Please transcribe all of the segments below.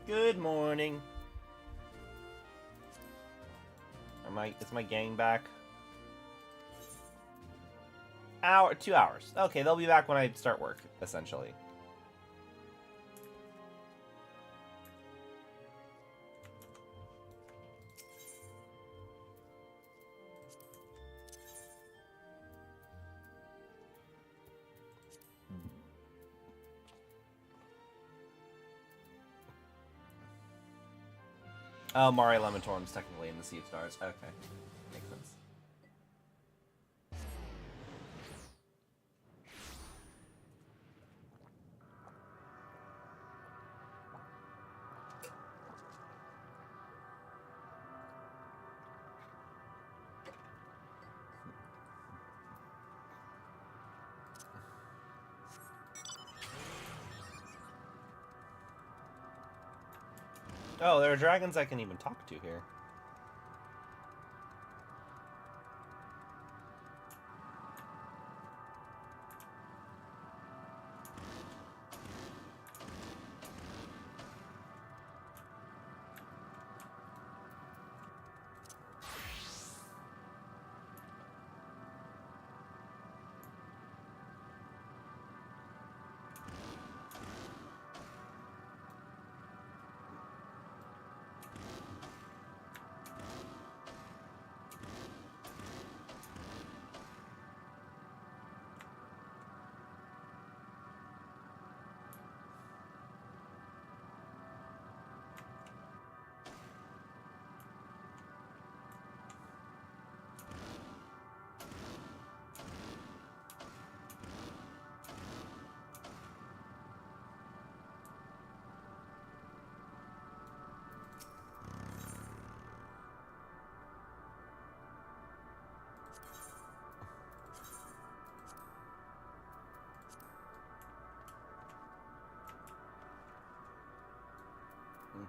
Good morning. Is my gang back? 2 hours. Okay, they'll be back when I start work, essentially. Oh, Mari Lamentorum's technically in the Sea of Stars. Okay. Makes sense. Oh, there are dragons I can even talk to here.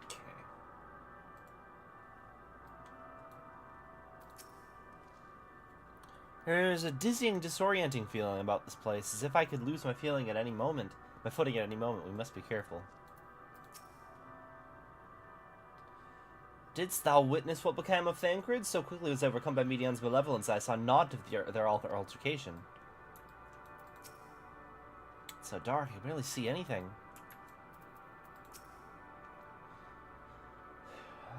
Okay. There's a dizzying, disorienting feeling about this place, as if I could lose my footing at any moment. We must be careful. Didst thou witness what became of Thancred? So quickly was I overcome by Medion's malevolence, I saw naught of their altercation. It's so dark, I barely see anything.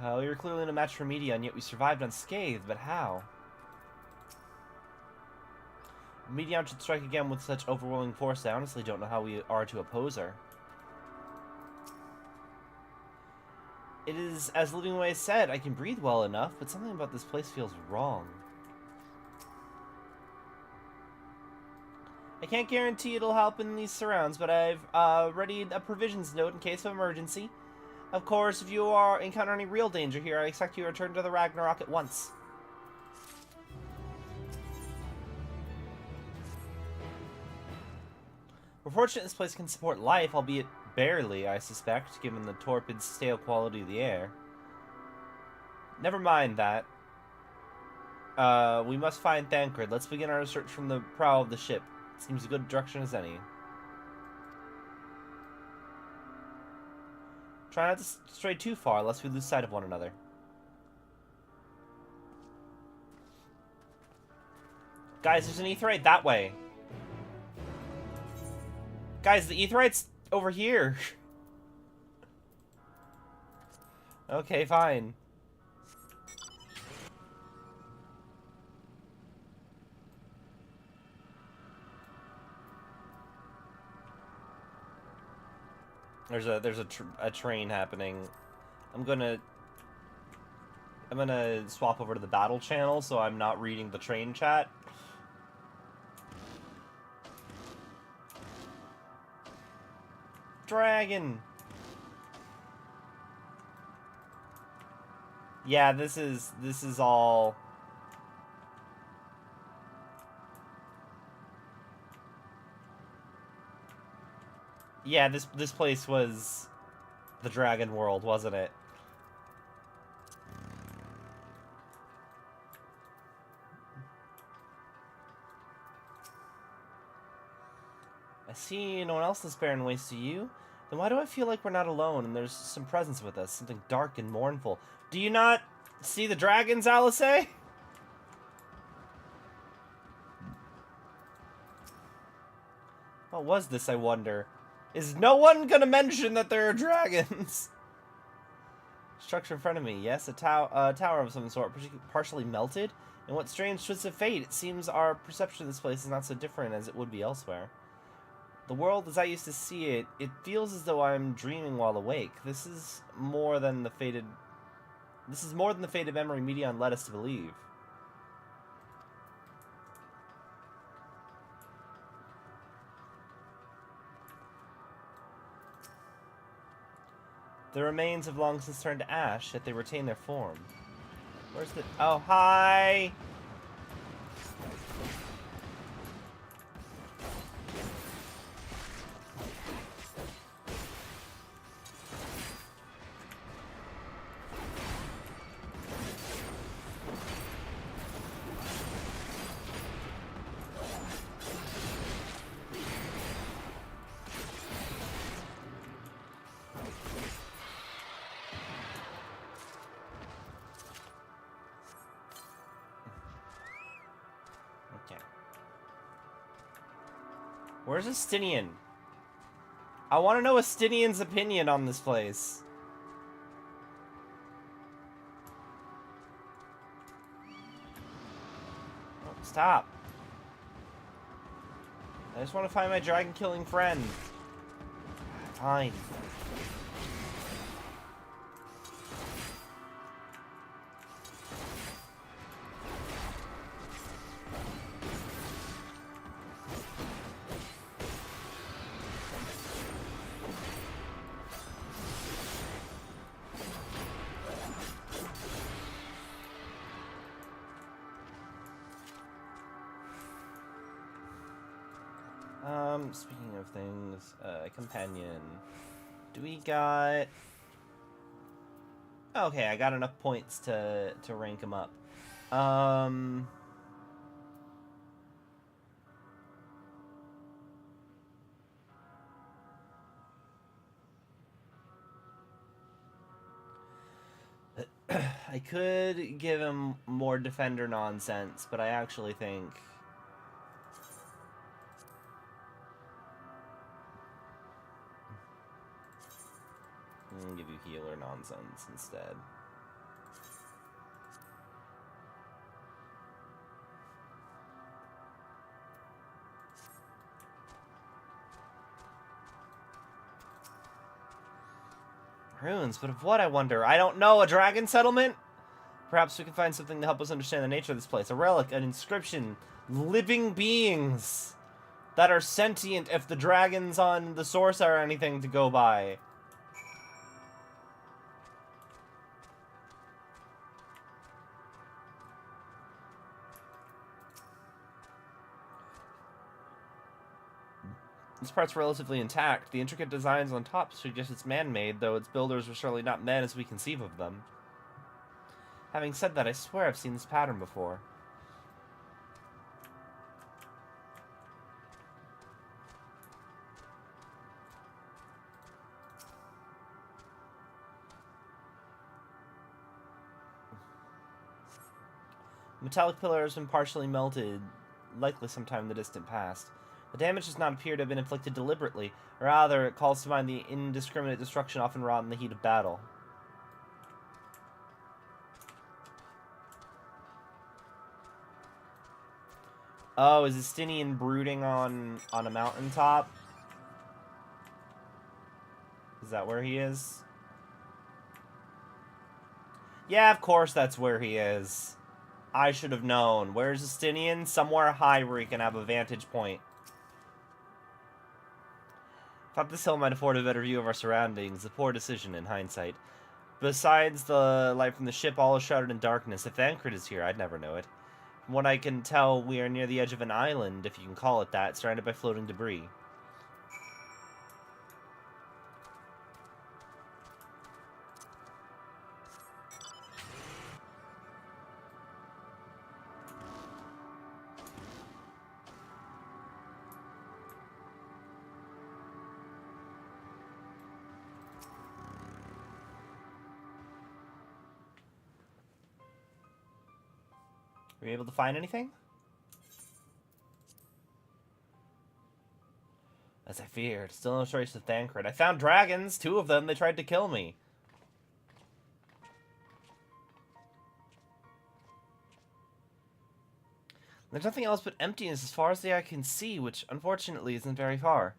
We were clearly no match for Medion, yet we survived unscathed, but how? Medion should strike again with such overwhelming force, I honestly don't know how we are to oppose her. It is, as Living Way said, I can breathe well enough, but something about this place feels wrong. I can't guarantee it'll help in these surrounds, but I've readied a provisions note in case of emergency. Of course, if you encounter any real danger here, I expect you to return to the Ragnarok at once. We're fortunate this place can support life, albeit barely, I suspect, given the torpid, stale quality of the air. Never mind that. We must find Thancred. Let's begin our search from the prow of the ship. It seems a good direction as any. Try not to stray too far, lest we lose sight of one another. Guys, there's an Aetheryte that way. Guys, the Aetheryte's over here. Okay, fine. There's a train happening. I'm gonna swap over to the battle channel so I'm not reading the train chat. Dragon. Yeah, this is all. Yeah, this place was the Dragon World, wasn't it? I see no one else is sparing waste to you. Then why do I feel like we're not alone and there's some presence with us? Something dark and mournful. Do you not see the dragons, Alice? What was this, I wonder? Is no one gonna mention that there are dragons? Structure in front of me. Yes, a tower of some sort, partially melted. In what strange twist of fate, it seems our perception of this place is not so different as it would be elsewhere. The world as I used to see it, it feels as though I'm dreaming while awake. This is more than the faded memory Medion led us to believe. The remains have long since turned to ash, yet they retain their form. Where's the... Oh, hi! Where's Estinian? I want to know Estinian's opinion on this place. Oh, stop. I just want to find my dragon-killing friend. Fine. Speaking of things, companion. Do we got... Okay, I got enough points to rank him up. I could give him more defender nonsense, but I actually think... I'm gonna give you healer nonsense instead. Runes, but of what, I wonder? I don't know. A dragon settlement? Perhaps we can find something to help us understand the nature of this place. A relic, an inscription, living beings that are sentient if the dragons on the source are anything to go by. This part's relatively intact. The intricate designs on top suggest it's man-made, though its builders were certainly not men as we conceive of them. Having said that, I swear I've seen this pattern before. Metallic pillar has been partially melted, likely sometime in the distant past. The damage does not appear to have been inflicted deliberately. Rather, it calls to mind the indiscriminate destruction often wrought in the heat of battle. Oh, is Estinian brooding on a mountaintop? Is that where he is? Yeah, of course that's where he is. I should have known. Where's Estinian? Somewhere high where he can have a vantage point. Thought this hill might afford a better view of our surroundings. A poor decision in hindsight. Besides the light from the ship, all is shrouded in darkness. If Thancred is here, I'd never know it. From what I can tell, we are near the edge of an island, if you can call it that, surrounded by floating debris. Were you able to find anything? As I feared, still no trace of Thancred. I found dragons, 2 of them. They tried to kill me. There's nothing else but emptiness as far as the eye can see, which unfortunately isn't very far.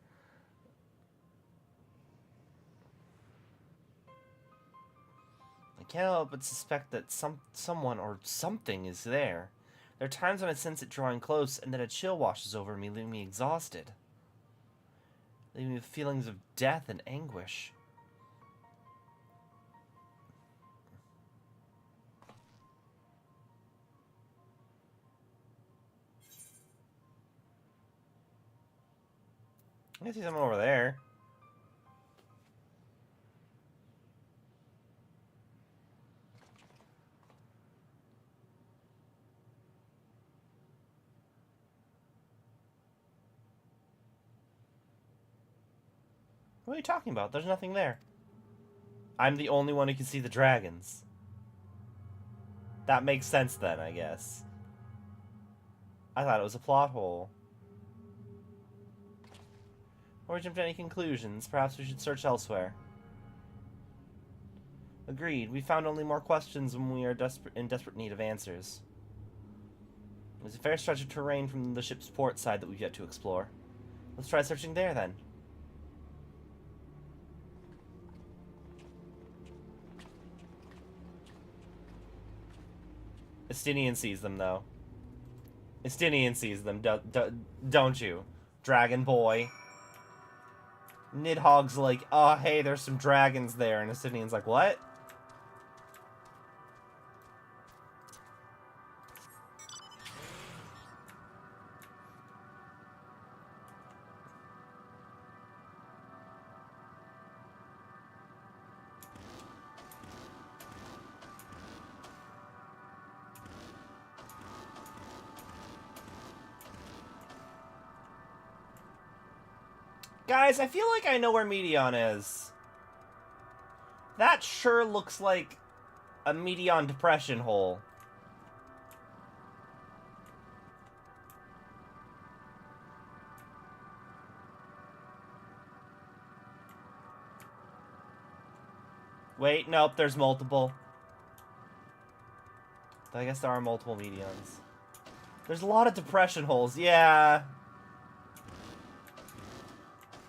I can't help but suspect that someone or something is there. There are times when I sense it drawing close, and then a chill washes over me, leaving me exhausted. Leaving me with feelings of death and anguish. I can see someone over there. What are you talking about? There's nothing there. I'm the only one who can see the dragons. That makes sense then, I guess. I thought it was a plot hole. Before we jump to any conclusions, perhaps we should search elsewhere. Agreed. We found only more questions when we are in desperate need of answers. There's a fair stretch of terrain from the ship's port side that we've yet to explore. Let's try searching there, then. Estinian sees them, though. Estinian sees them, don't you? Dragon boy. Nidhogg's like, oh, hey, there's some dragons there. And Estinian's like, what? Guys, I feel like I know where Medion is. That sure looks like a Medion depression hole. Wait, nope, there's multiple. I guess there are multiple Medions. There's a lot of depression holes, yeah.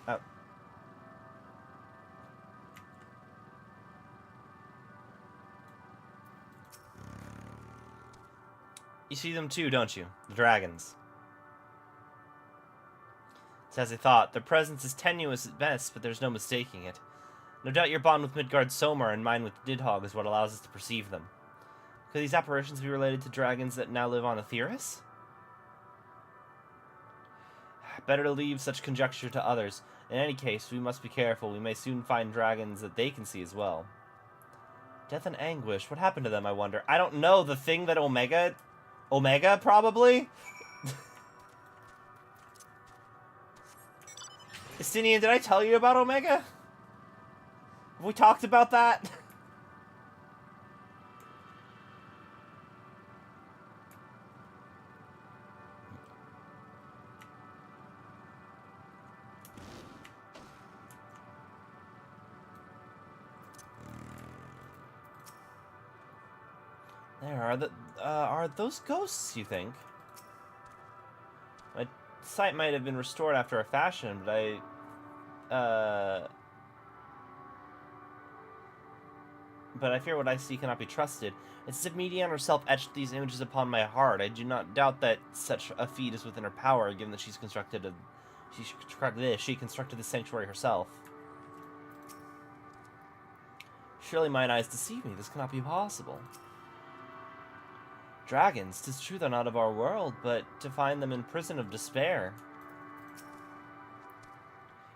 Oh. You see them too, don't you? The dragons. It's as I thought. Their presence is tenuous at best, but there's no mistaking it. No doubt your bond with Midgard Somar and mine with Nidhogg is what allows us to perceive them. Could these apparitions be related to dragons that now live on Aetheris? Better to leave such conjecture to others. In any case, we must be careful. We may soon find dragons that they can see as well. Death and anguish. What happened to them, I wonder? I don't know. The thing that Omega, probably? Estinian, did I tell you about Omega? Have we talked about that? There are those ghosts, you think? My sight might have been restored after a fashion, but I fear what I see cannot be trusted. It's as if Medion herself etched these images upon my heart. I do not doubt that such a feat is within her power, given that she constructed the sanctuary herself. Surely mine eyes deceive me. This cannot be possible. Dragons, 'tis true they're not of our world, but to find them in prison of despair.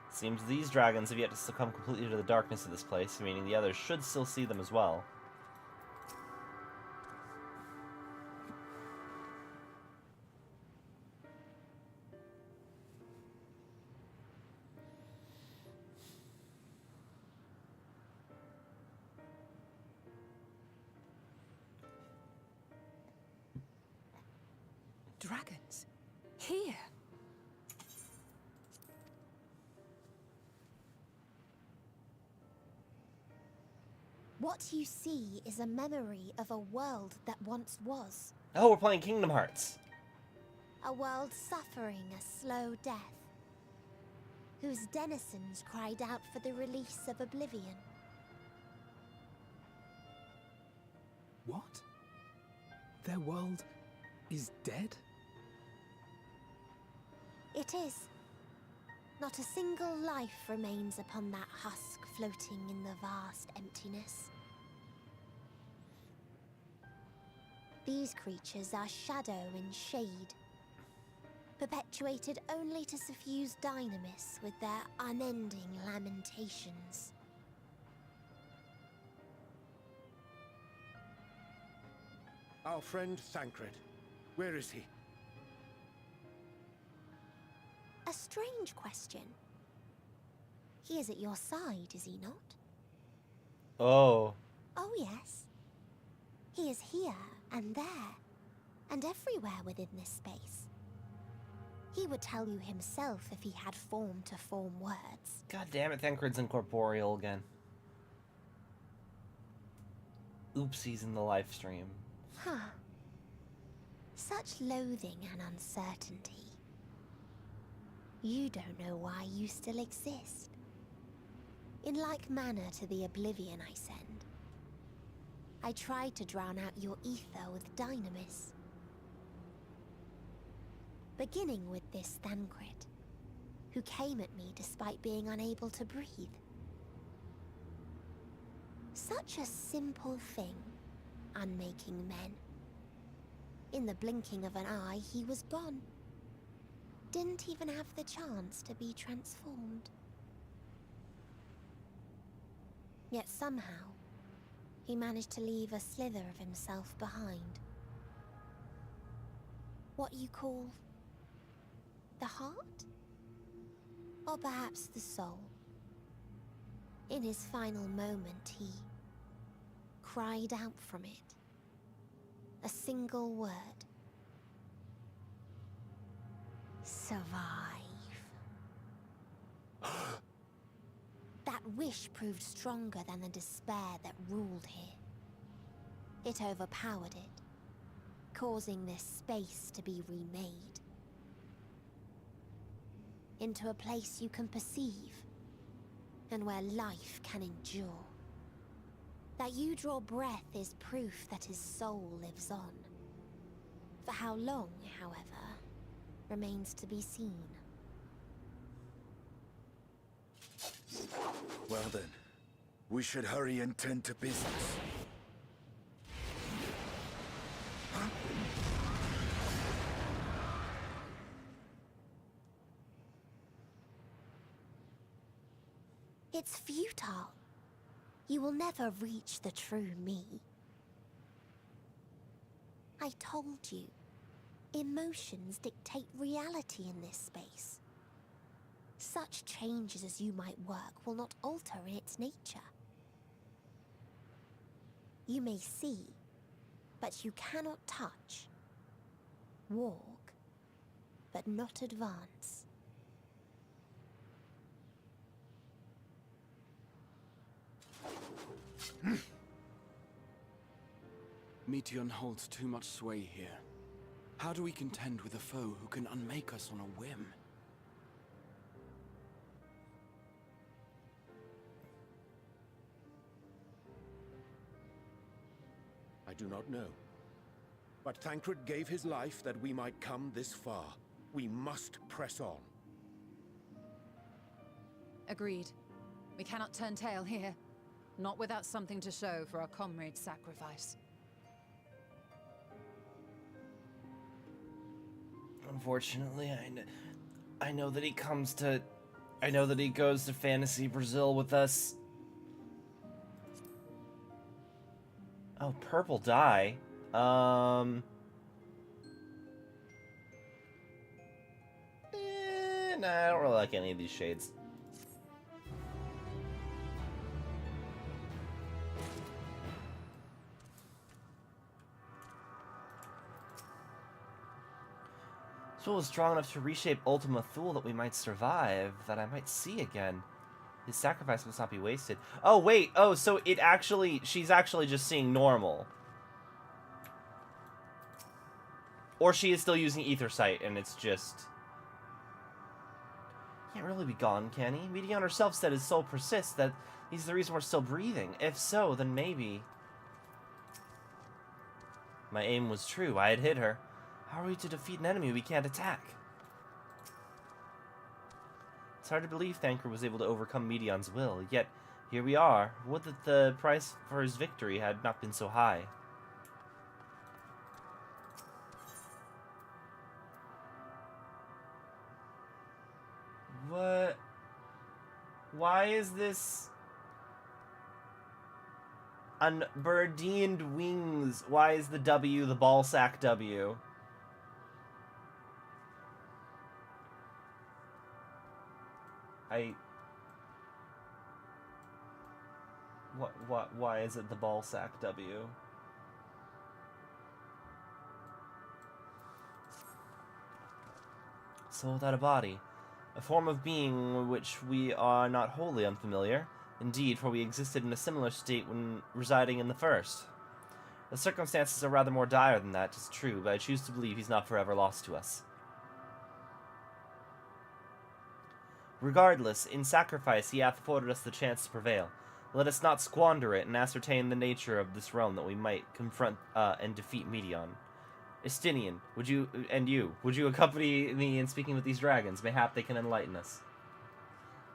Seems these dragons have yet to succumb completely to the darkness of this place, meaning the others should still see them as well. Here. What you see is a memory of a world that once was. Oh, we're playing Kingdom Hearts. A world suffering a slow death, whose denizens cried out for the release of oblivion. What? Their world is dead? It is. Not a single life remains upon that husk floating in the vast emptiness. These creatures are shadow and shade, perpetuated only to suffuse dynamis with their unending lamentations. Our friend Thancred. Where is he? A strange question. He is at your side, is he not? Oh. Oh, yes. He is here and there, and everywhere within this space. He would tell you himself if he had form to form words. God damn it, Thancred's incorporeal again. Oopsies in the live stream. Huh. Such loathing and uncertainty. You don't know why you still exist. In like manner to the oblivion I send, I tried to drown out your ether with dynamis. Beginning with this Thancred, who came at me despite being unable to breathe. Such a simple thing, unmaking men. In the blinking of an eye, he was gone. Didn't even have the chance to be transformed. Yet somehow, he managed to leave a slither of himself behind. What you call the heart? Or perhaps the soul. In his final moment, he cried out from it. A single word. Survive. That wish proved stronger than the despair that ruled here. It overpowered it, causing this space to be remade. Into a place you can perceive, and where life can endure. That you draw breath is proof that his soul lives on. For how long, however, remains to be seen. Well then, we should hurry and tend to business. Huh? It's futile. You will never reach the true me. I told you, emotions dictate reality in this space. Such changes as you might work will not alter in its nature. You may see, but you cannot touch. Walk, but not advance. Meteion holds too much sway here. How do we contend with a foe who can unmake us on a whim? I do not know. But Thancred gave his life that we might come this far. We must press on. Agreed. We cannot turn tail here. Not without something to show for our comrade's sacrifice. Unfortunately, I know that he comes to... I know that he goes to Fantasy Brazil with us. Oh, purple dye. Nah, I don't really like any of these shades. Thule is strong enough to reshape Ultima Thule that we might survive, that I might see again. His sacrifice must not be wasted. Oh, wait. Oh, so it actually... She's actually just seeing normal. Or she is still using ether sight, and it's just... Can't really be gone, can he? Medion herself said his soul persists, that he's the reason we're still breathing. If so, then maybe... My aim was true. I had hit her. How are we to defeat an enemy we can't attack? It's hard to believe Thancred was able to overcome Medion's will, yet here we are. Would that the price for his victory had not been so high. What? Why is this... Unburdened wings. Why is the W the ballsack W? Why is it the ballsack W? Soul without a body. A form of being with which we are not wholly unfamiliar. Indeed, for we existed in a similar state when residing in the first. The circumstances are rather more dire than that, 'tis true, but I choose to believe he's not forever lost to us. Regardless, in sacrifice he hath afforded us the chance to prevail. Let us not squander it and ascertain the nature of this realm that we might confront and defeat Medion. Estinian, would you accompany me in speaking with these dragons? Mayhap they can enlighten us.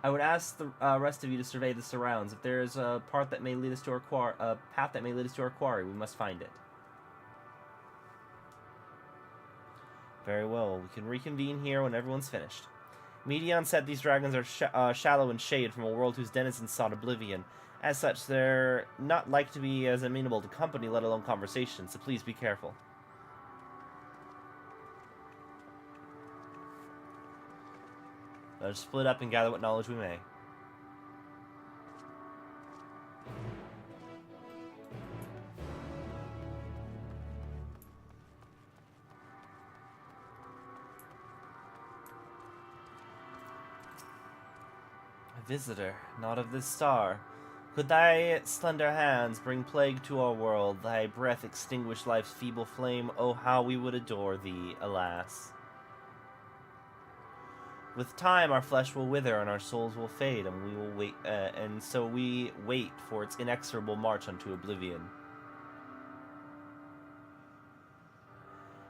I would ask the rest of you to survey the surrounds. If there is a path that may lead us to our quarry, we must find it. Very well, we can reconvene here when everyone's finished. Medion said these dragons are shallow and shade from a world whose denizens sought oblivion. As such, they're not like to be as amenable to company, let alone conversation, so please be careful. Let us split up and gather what knowledge we may. A visitor, not of this star. Could thy slender hands bring plague to our world, thy breath extinguish life's feeble flame, oh how we would adore thee, alas. With time our flesh will wither and our souls will fade, and we will wait, and so we wait for its inexorable march unto oblivion.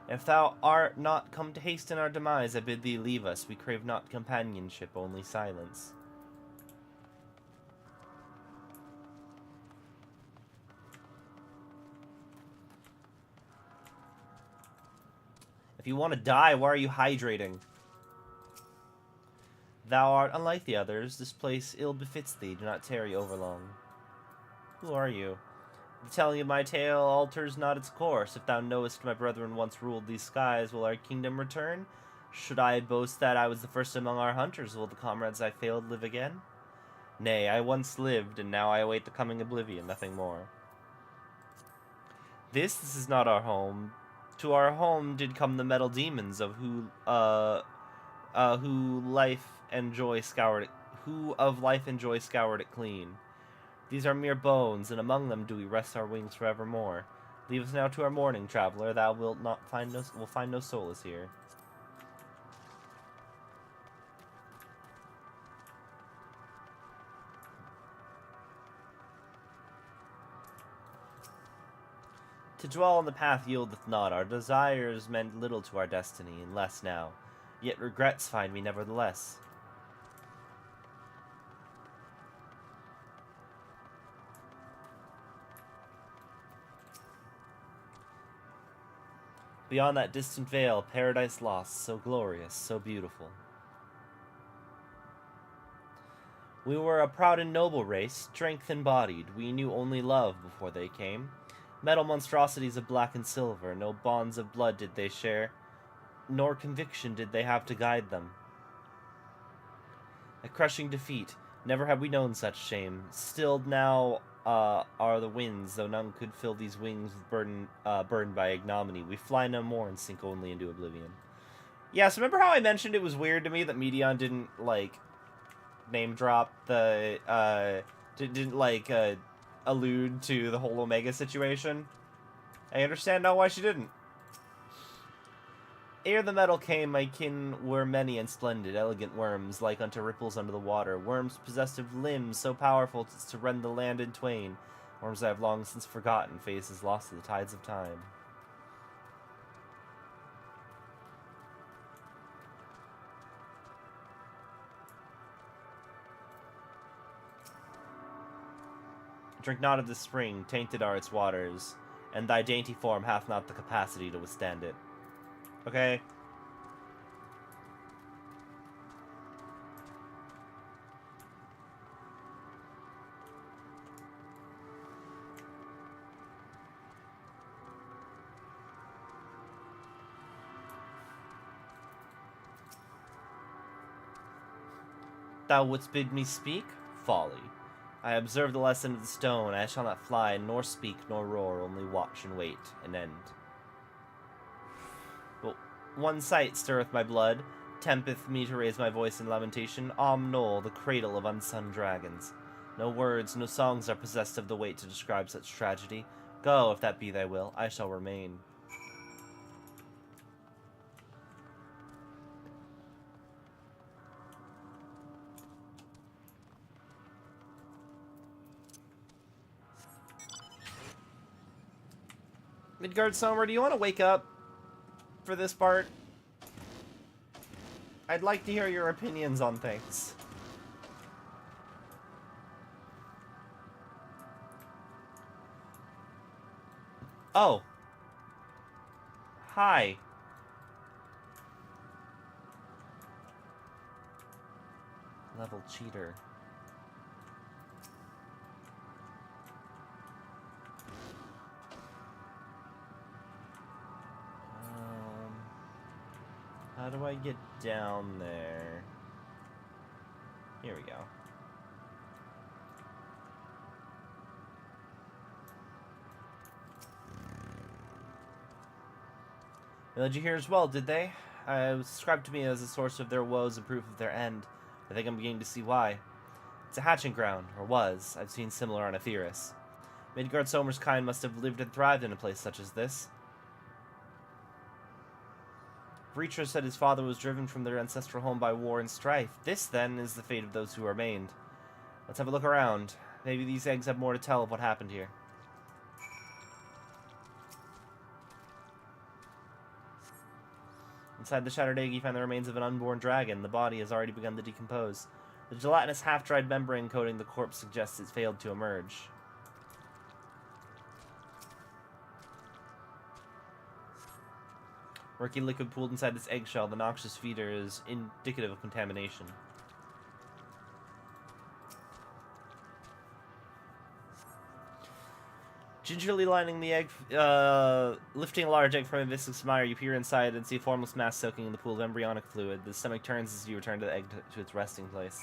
If thou art not come to hasten our demise, I bid thee leave us. We crave not companionship, only silence. If you want to die, why are you hydrating? Thou art unlike the others. This place ill befits thee. Do not tarry overlong. Who are you? The telling of my tale alters not its course. If thou knowest my brethren once ruled these skies, will our kingdom return? Should I boast that I was the first among our hunters, will the comrades I failed live again? Nay, I once lived, and now I await the coming oblivion, nothing more. This is not our home. To our home did come the metal demons of who life and joy scoured it clean. These are mere bones, and among them do we rest our wings forevermore. Leave us now to our mourning, traveler. Thou will find no solace here. To dwell on the path yieldeth not. Our desires meant little to our destiny, and less now. Yet regrets find me nevertheless. Beyond that distant veil, paradise lost, so glorious, so beautiful. We were a proud and noble race, strength embodied. We knew only love before they came. Metal monstrosities of black and silver, no bonds of blood did they share, nor conviction did they have to guide them. A crushing defeat, never have we known such shame. Stilled now are the winds, though none could fill these wings with burned by ignominy. We fly no more and sink only into oblivion. Yeah, so remember how I mentioned it was weird to me that Medion didn't, like, name drop the, didn't, like, allude to the whole Omega situation? I understand now why she didn't. Ere the metal came, my kin were many and splendid, elegant worms, like unto ripples under the water, worms possessed of limbs so powerful as to rend the land in twain, worms I have long since forgotten, faces lost to the tides of time. Drink not of this spring, tainted are its waters, and thy dainty form hath not the capacity to withstand it. Okay? Thou wouldst bid me speak? Folly. I observe the lesson of the stone. I shall not fly, nor speak, nor roar, only watch and wait, and end. But one sight stirreth my blood, tempteth me to raise my voice in lamentation. Knoll, the cradle of unsung dragons. No words, no songs are possessed of the weight to describe such tragedy. Go, if that be thy will, I shall remain. Midgard Sommer, do you want to wake up for this part? I'd like to hear your opinions on things. Oh. Hi. Level cheater. How do I get down there? Here we go. They led you here as well, did they? It was described to me as a source of their woes and proof of their end. I think I'm beginning to see why. It's a hatching ground, or was. I've seen similar on Etheirys. Midgard Sommer's kind must have lived and thrived in a place such as this. Breacher said his father was driven from their ancestral home by war and strife. This, then, is the fate of those who remained. Let's have a look around. Maybe these eggs have more to tell of what happened here. Inside the shattered egg, you find the remains of an unborn dragon. The body has already begun to decompose. The gelatinous, half-dried membrane coating the corpse suggests it's failed to emerge. Murky liquid pooled inside this eggshell. The noxious feeder is indicative of contamination. Gingerly lining the egg, lifting a large egg from a viscous mire, you peer inside and see a formless mass soaking in the pool of embryonic fluid. The stomach turns as you return to the egg to its resting place.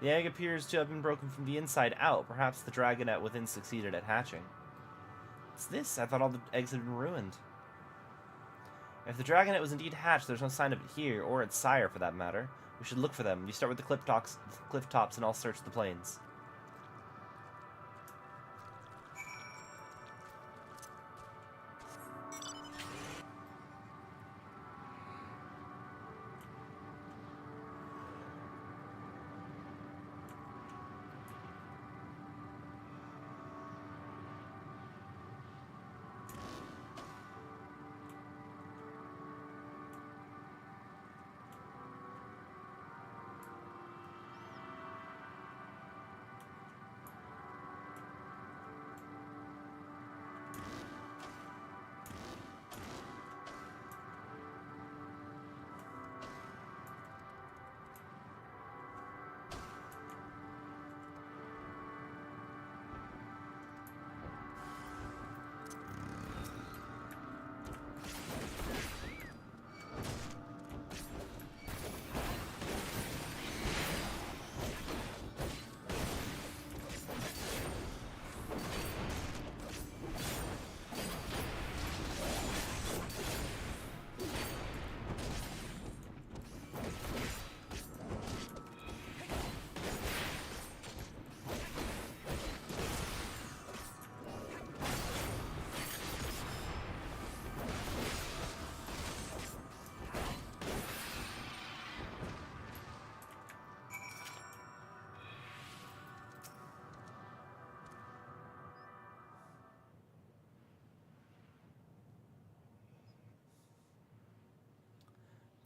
The egg appears to have been broken from the inside out. Perhaps the dragonette within succeeded at hatching. What's this? I thought all the eggs had been ruined. If the dragonette was indeed hatched, there's no sign of it here, or its sire for that matter. We should look for them. You start with the cliff tops, and I'll search the plains.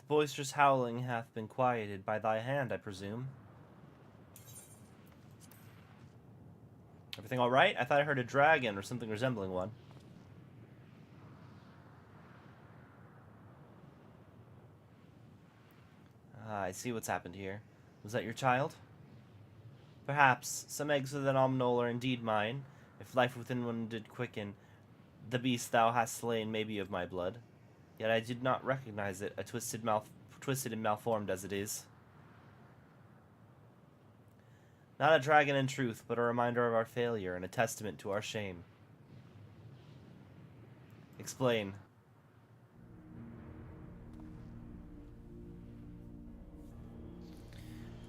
boisterous howling hath been quieted by thy hand, I presume. Everything all right? I thought I heard a dragon or something resembling one. Ah, I see what's happened here. Was that your child? Perhaps. Some eggs of the nominal are indeed mine. If life within one did quicken, the beast thou hast slain may be of my blood. Yet I did not recognize it, twisted and malformed as it is. Not a dragon in truth, but a reminder of our failure and a testament to our shame. Explain.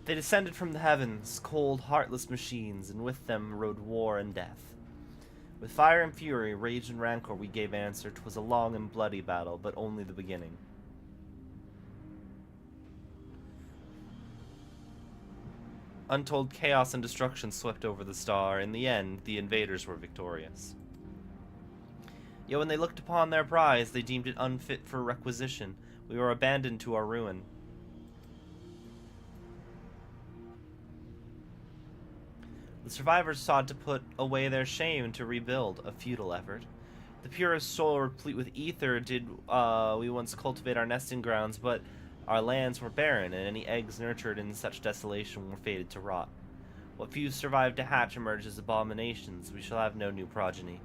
They descended from the heavens, cold, heartless machines, and with them rode war and death. With fire and fury, rage and rancor we gave answer. 'Twas a long and bloody battle, but only the beginning. Untold chaos and destruction swept over the star. In the end, the invaders were victorious. Yet when they looked upon their prize, they deemed it unfit for requisition. We were abandoned to our ruin. The survivors sought to put away their shame and to rebuild, a futile effort. The purest soil replete with ether did we once cultivate our nesting grounds, but our lands were barren, and any eggs nurtured in such desolation were fated to rot. What few survived to hatch emerged as abominations. We shall have no new progeny.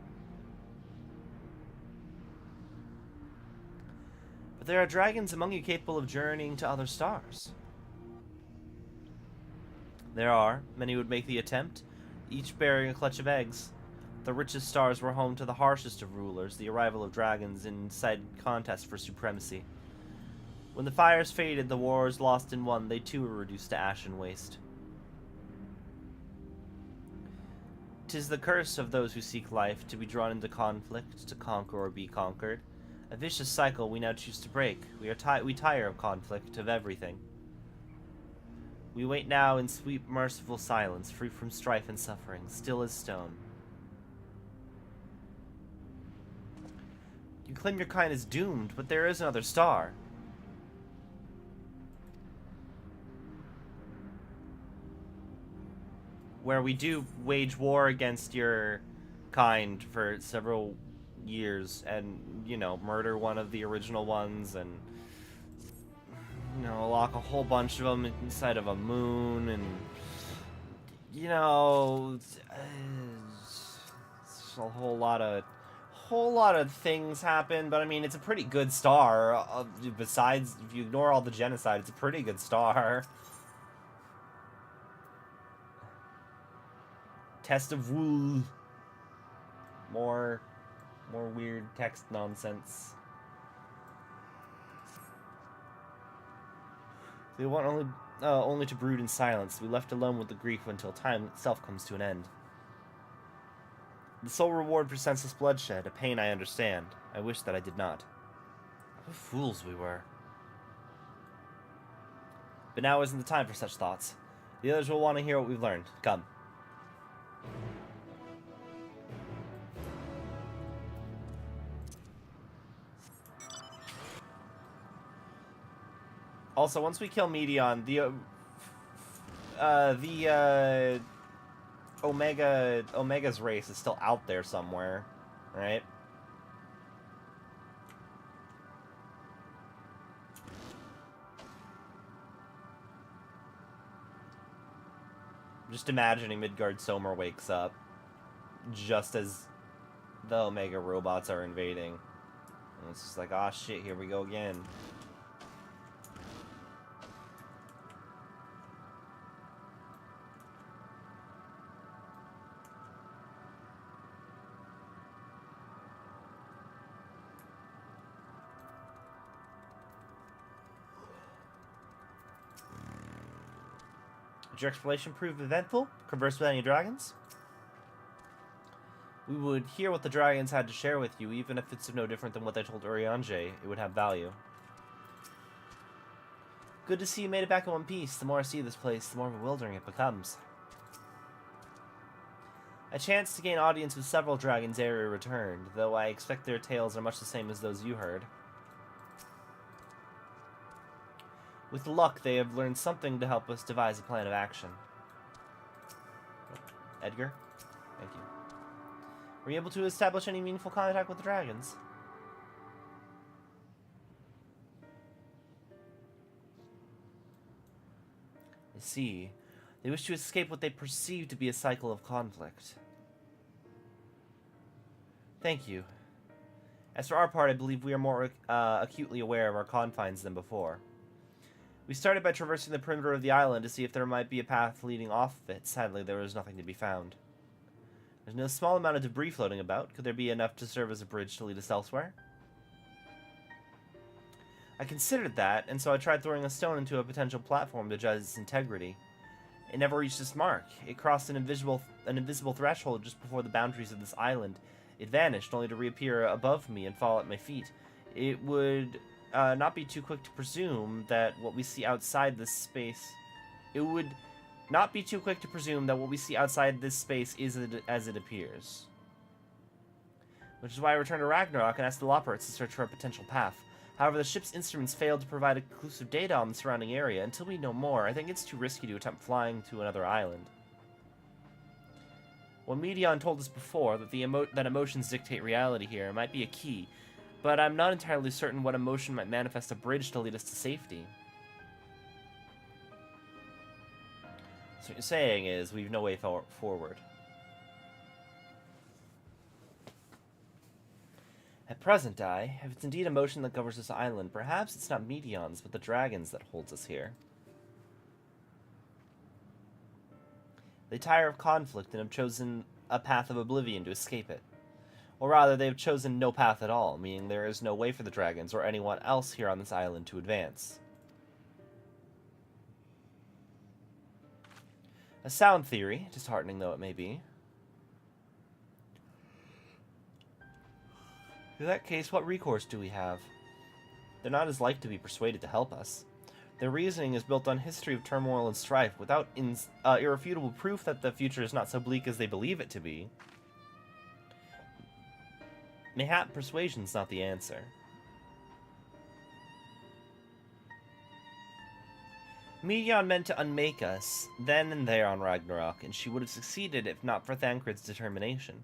But there are dragons among you capable of journeying to other stars. There are. Many would make the attempt, each bearing a clutch of eggs. The richest stars were home to the harshest of rulers, the arrival of dragons in decided contest for supremacy. When the fires faded, the wars lost and won, they too were reduced to ash and waste. 'Tis the curse of those who seek life, to be drawn into conflict, to conquer or be conquered. A vicious cycle we now choose to break. We tire of conflict, of everything. We wait now in sweet, merciful silence, free from strife and suffering, still as stone. You claim your kind is doomed, but there is another star. Where we do wage war against your kind for several years and, you know, murder one of the original ones and, you know, lock a whole bunch of them inside of a moon and, you know, it's a whole lot of things happen, but I mean, it's a pretty good star. Besides, if you ignore all the genocide, it's a pretty good star. Test of wool. More weird text nonsense. They want only to brood in silence, to be left alone with the grief until time itself comes to an end. The sole reward for senseless bloodshed, a pain I understand. I wish that I did not. What fools we were. But now isn't the time for such thoughts. The others will want to hear what we've learned. Come. Also, once we kill Medion, Omega's race is still out there somewhere, right? Just imagining Midgard Somer wakes up just as the Omega robots are invading. And it's just like, ah, shit, here we go again. Did your exploration prove eventful? Converse with any dragons? We would hear what the dragons had to share with you, even if it's no different than what they told Eorzea. It would have value. Good to see you made it back in one piece. The more I see this place, the more bewildering it becomes. I chanced to gain audience with several dragons ere we returned, though I expect their tales are much the same as those you heard. With luck, they have learned something to help us devise a plan of action. Edgar? Thank you. Were you able to establish any meaningful contact with the dragons? I see. They wish to escape what they perceive to be a cycle of conflict. Thank you. As for our part, I believe we are more acutely aware of our confines than before. We started by traversing the perimeter of the island to see if there might be a path leading off of it. Sadly, there was nothing to be found. There's no small amount of debris floating about. Could there be enough to serve as a bridge to lead us elsewhere? I considered that, and so I tried throwing a stone into a potential platform to judge its integrity. It never reached its mark. It crossed an invisible threshold just before the boundaries of this island. It vanished, only to reappear above me and fall at my feet. It would not be too quick to presume that what we see outside this space... It would not be too quick to presume that what we see outside this space is as it appears. Which is why I returned to Ragnarok and asked the Loporrits to search for a potential path. However, the ship's instruments failed to provide conclusive data on the surrounding area. Until we know more, I think it's too risky to attempt flying to another island. Well, Medion told us before that that emotions dictate reality here might be a key, but I'm not entirely certain what emotion might manifest a bridge to lead us to safety. So what you're saying is we've no way forward. At present, if it's indeed emotion that governs this island, perhaps it's not Medion's, but the dragons that holds us here. They tire of conflict and have chosen a path of oblivion to escape it. Or rather, they have chosen no path at all, meaning there is no way for the dragons or anyone else here on this island to advance. A sound theory, disheartening though it may be. In that case, what recourse do we have? They're not as like to be persuaded to help us. Their reasoning is built on history of turmoil and strife, without irrefutable proof that the future is not so bleak as they believe it to be. Mayhap persuasion's not the answer. Medion meant to unmake us, then and there on Ragnarok, and she would have succeeded if not for Thancred's determination.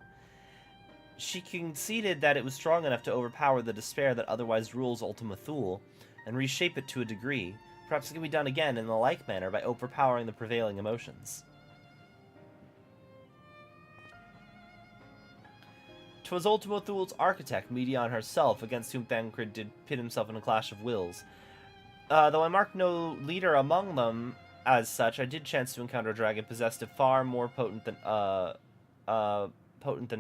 She conceded that it was strong enough to overpower the despair that otherwise rules Ultima Thule, and reshape it to a degree. Perhaps it can be done again in a like manner by overpowering the prevailing emotions. 'Twas Ultima Thule's architect, Medion herself, against whom Thancred did pit himself in a clash of wills. Though I marked no leader among them as such, I did chance to encounter a dragon possessed of far more potent than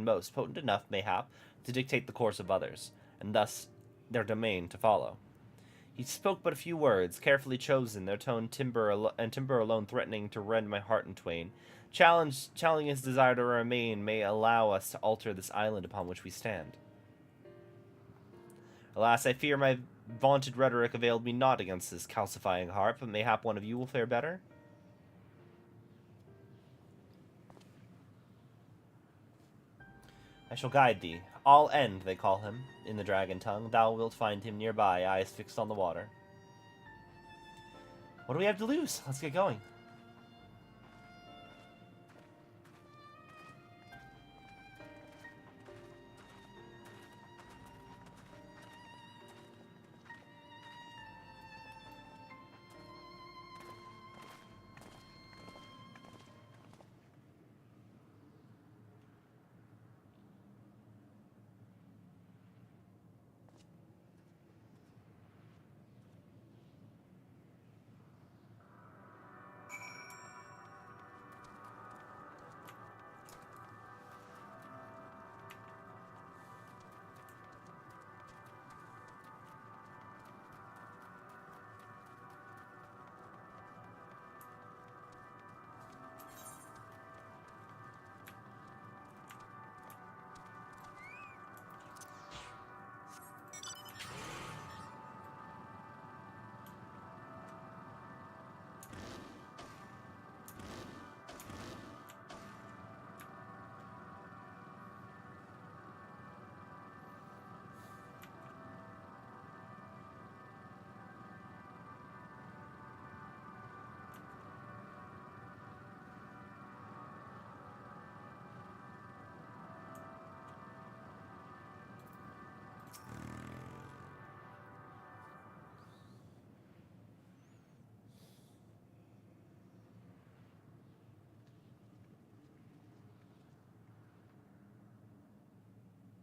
most, potent enough, mayhap, to dictate the course of others, and thus their domain to follow. He spoke but a few words, carefully chosen, their tone timbre alone threatening to rend my heart in twain. Challenging his desire to remain may allow us to alter this island upon which we stand. Alas, I fear my vaunted rhetoric availed me not against this calcifying heart, but mayhap one of you will fare better? I shall guide thee. All End, they call him, in the dragon tongue. Thou wilt find him nearby, eyes fixed on the water. What do we have to lose? Let's get going.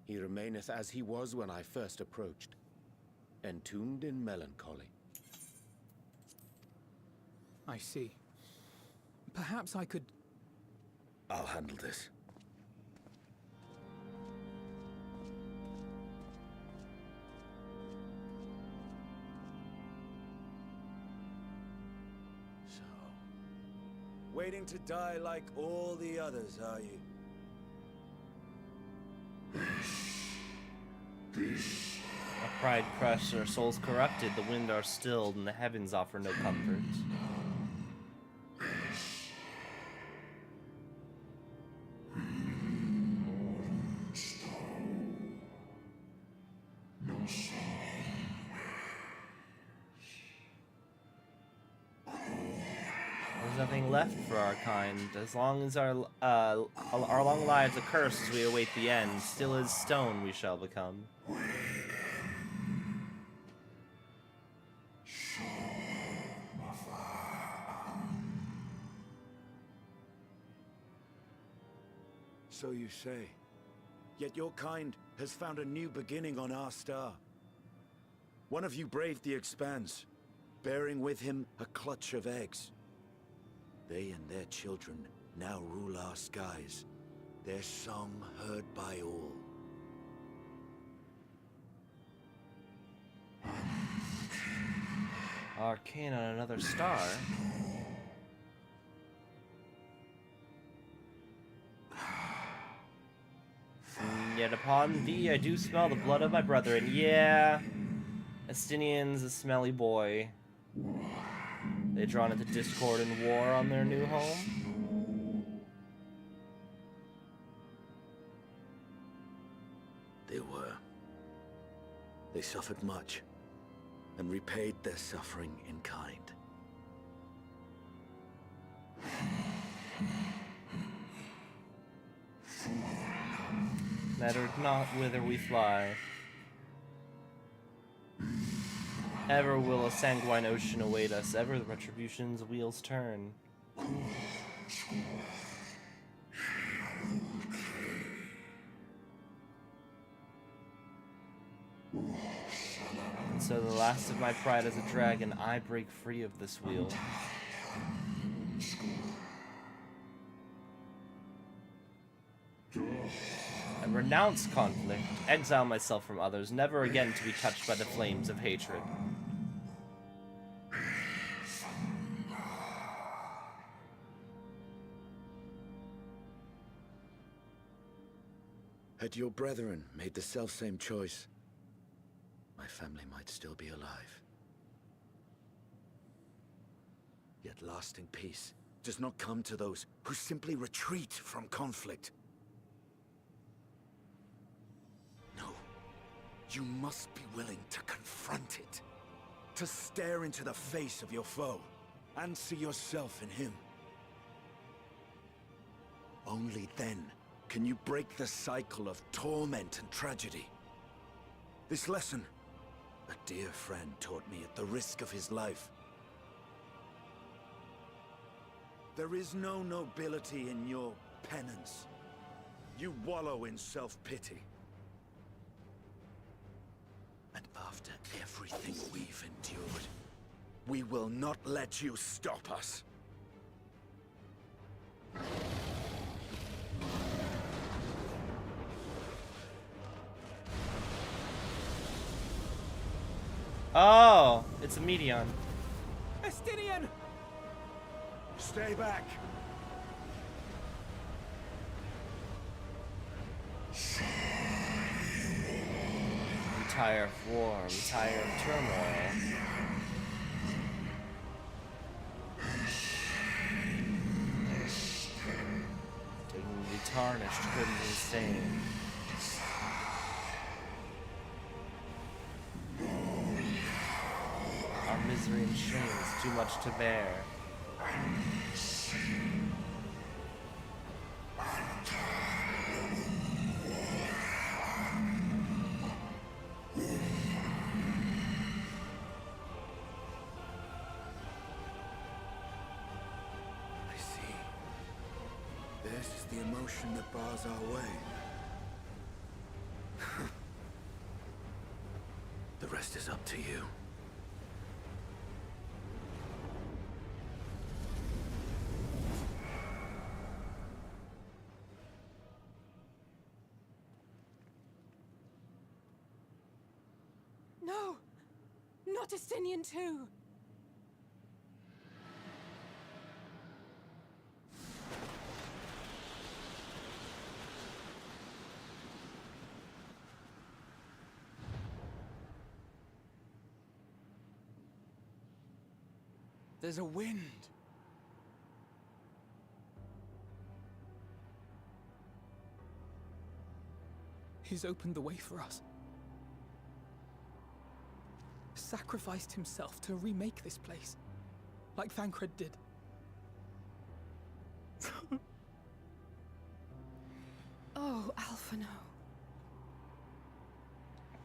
He remaineth as he was when I first approached, entombed in melancholy. I see. Perhaps I could... I'll handle this. So, waiting to die like all the others, are you? Our pride crushed, our souls corrupted, the wind are stilled, and the heavens offer no comfort. There's nothing left for our kind. As long as our long lives are cursed as we await the end, still as stone we shall become. So you say. Yet your kind has found a new beginning on our star. One of you braved the Expanse, bearing with him a clutch of eggs. They and their children now rule our skies, their song heard by all. Arcane on another star? And yet upon thee I do smell the blood of my brethren. Yeah, Estinian's a smelly boy. They drawn into discord and war on their new home. They were. They suffered much, and repaid their suffering in kind. Mattered not whither we fly. Ever will a sanguine ocean await us, ever the retribution's wheels turn. And so the last of my pride as a dragon, I break free of this wheel. I renounce conflict, exile myself from others, never again to be touched by the flames of hatred. Had your brethren made the selfsame choice, my family might still be alive. Yet lasting peace does not come to those who simply retreat from conflict. No, you must be willing to confront it, to stare into the face of your foe, and see yourself in him. Only then can you break the cycle of torment and tragedy. This lesson, a dear friend taught me at the risk of his life. There is no nobility in your penance. You wallow in self-pity. And after everything we've endured, we will not let you stop us. Oh, it's a Medion. Estinian! Stay back! We tire of war, we tire of turmoil. Dignity tarnished, crimson stained. Our misery and shame is too much to bear. I see. This is the emotion that bars our way. rest is up to you. No! Not Estinian too! There's a wind. He's opened the way for us. Sacrificed himself to remake this place, like Thancred did. Oh, Alphino.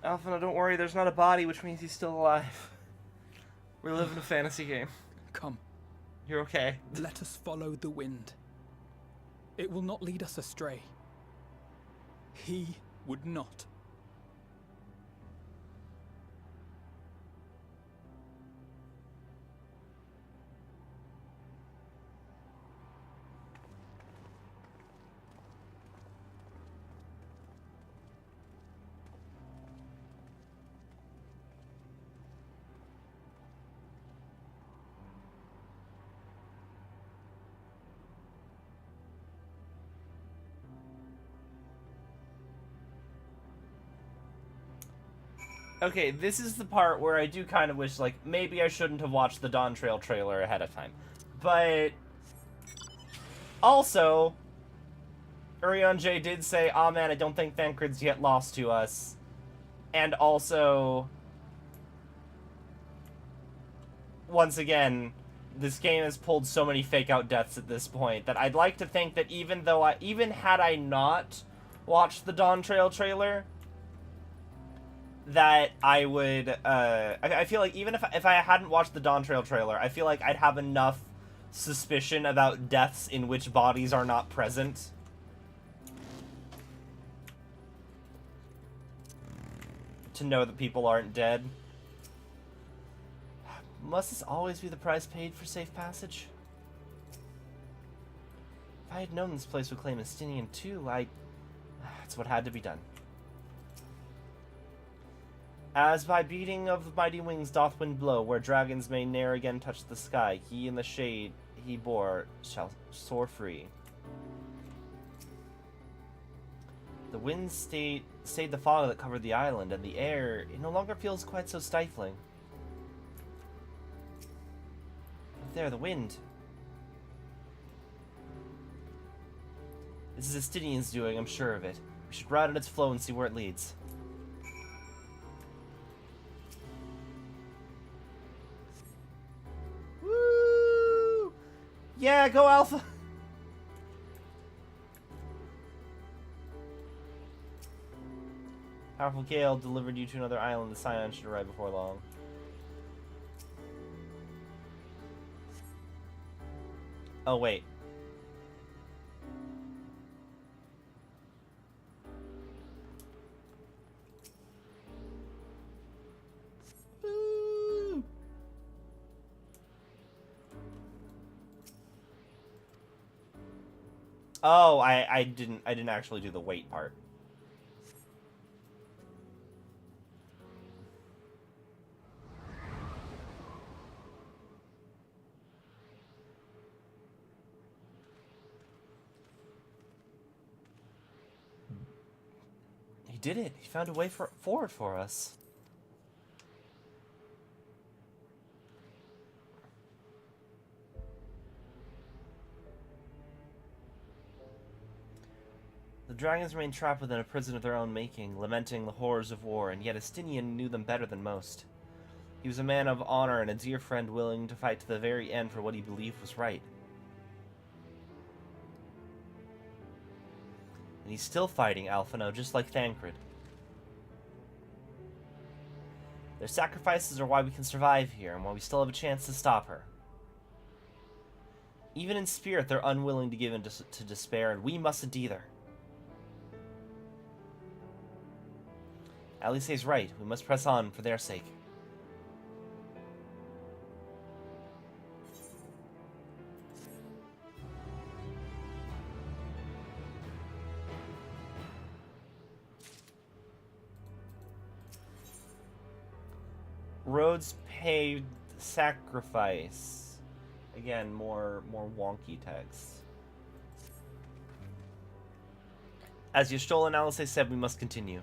Alphina, don't worry, there's not a body, which means he's still alive. We live in a fantasy game. Come, You're okay. let us follow the wind. It will not lead us astray. He would not. Okay, this is the part where I do kind of wish, like, maybe I shouldn't have watched the Dawn Trail trailer ahead of time. But also, Urion J did say, "Aw man, I don't think Thancred's yet lost to us." And also, once again, this game has pulled so many fake-out deaths at this point that I'd like to think that even had I not watched the Dawn Trail trailer, that I would, I feel like even if I hadn't watched the Dawn Trail trailer, I feel like I'd have enough suspicion about deaths in which bodies are not present to know that people aren't dead. Must this always be the price paid for safe passage? If I had known this place would claim Estinian too, it's what had to be done. As by beating of the mighty wings doth wind blow, where dragons may ne'er again touch the sky, he in the shade he bore shall soar free. The wind stayed the fog that covered the island, and the air, it no longer feels quite so stifling. Look there, the wind. This is Estinian's doing, I'm sure of it. We should ride on its flow and see where it leads. Yeah, go Alpha! Powerful gale delivered you to another island. The Scion should arrive before long. Oh, wait. Oh, I didn't actually do the wait part. He did it. He found a way forward for us. The dragons remained trapped within a prison of their own making, lamenting the horrors of war, and yet Estinian knew them better than most. He was a man of honor and a dear friend willing to fight to the very end for what he believed was right. And he's still fighting, Alphino, just like Thancred. Their sacrifices are why we can survive here, and why we still have a chance to stop her. Even in spirit, they're unwilling to give in to despair, and we mustn't either. Alice's right. We must press on for their sake. Roads paved sacrifice. Again, more wonky text. As Yashtola and Alice said, we must continue.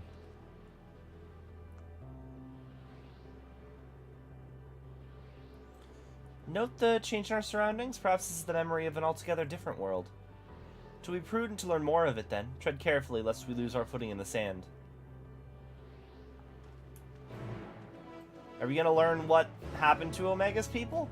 Note the change in our surroundings. Perhaps this is the memory of an altogether different world. To be prudent to learn more of it, then. Tread carefully, lest we lose our footing in the sand. Are we gonna learn what happened to Omega's people?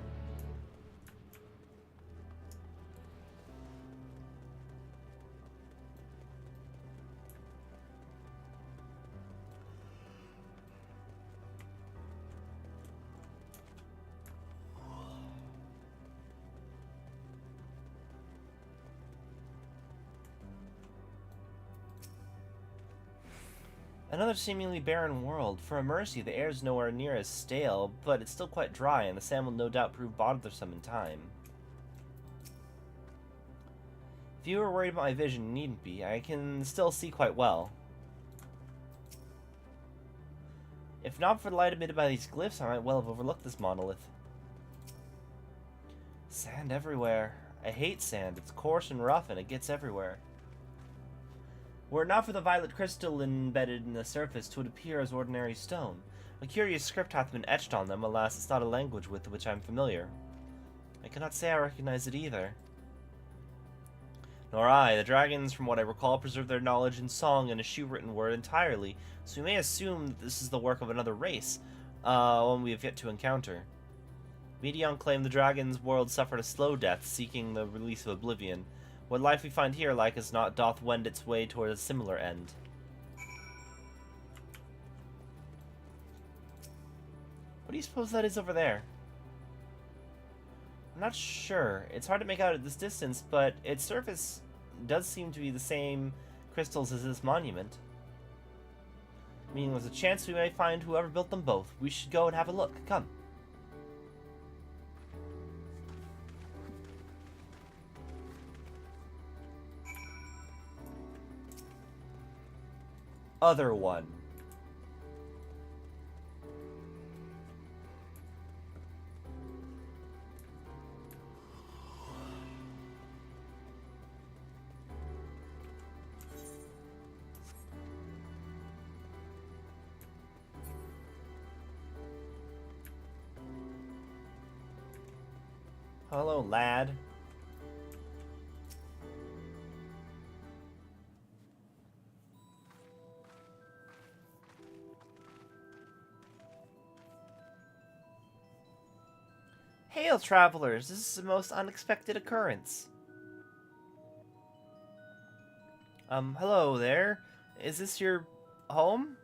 Another seemingly barren world. For a mercy, the air is nowhere near as stale, but it's still quite dry, and the sand will no doubt prove bothersome in time. If you were worried about my vision, you needn't be. I can still see quite well. If not for the light emitted by these glyphs, I might well have overlooked this monolith. Sand everywhere. I hate sand. It's coarse and rough, and it gets everywhere. Were it not for the violet crystal embedded in the surface, 'twould appear as ordinary stone. A curious script hath been etched on them, alas, it's not a language with which I am familiar. I cannot say I recognize it either. Nor I. The dragons, from what I recall, preserve their knowledge in song and eschew written word entirely, so we may assume that this is the work of another race, one we have yet to encounter. Medion claimed the dragon's world suffered a slow death, seeking the release of oblivion. What life we find here, like as not, doth wend its way toward a similar end. What do you suppose that is over there? I'm not sure. It's hard to make out at this distance, but its surface does seem to be the same crystals as this monument. Meaning there's a chance we may find whoever built them both. We should go and have a look. Come. Other one. Hello, lad. Hail, travelers! This is the most unexpected occurrence. Hello there. Is this your home?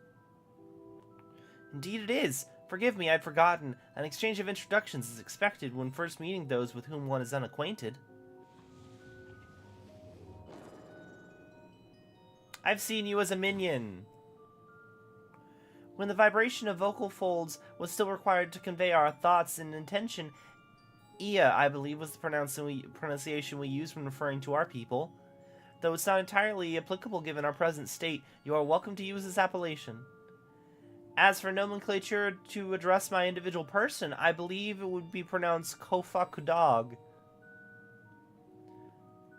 Indeed it is. Forgive me, I'd forgotten. An exchange of introductions is expected when first meeting those with whom one is unacquainted. I've seen you as a minion. When the vibration of vocal folds was still required to convey our thoughts and intention, Ia, I believe, was the pronunciation we used when referring to our people. Though it's not entirely applicable given our present state, you are welcome to use this appellation. As for nomenclature to address my individual person, I believe it would be pronounced Kofakudag.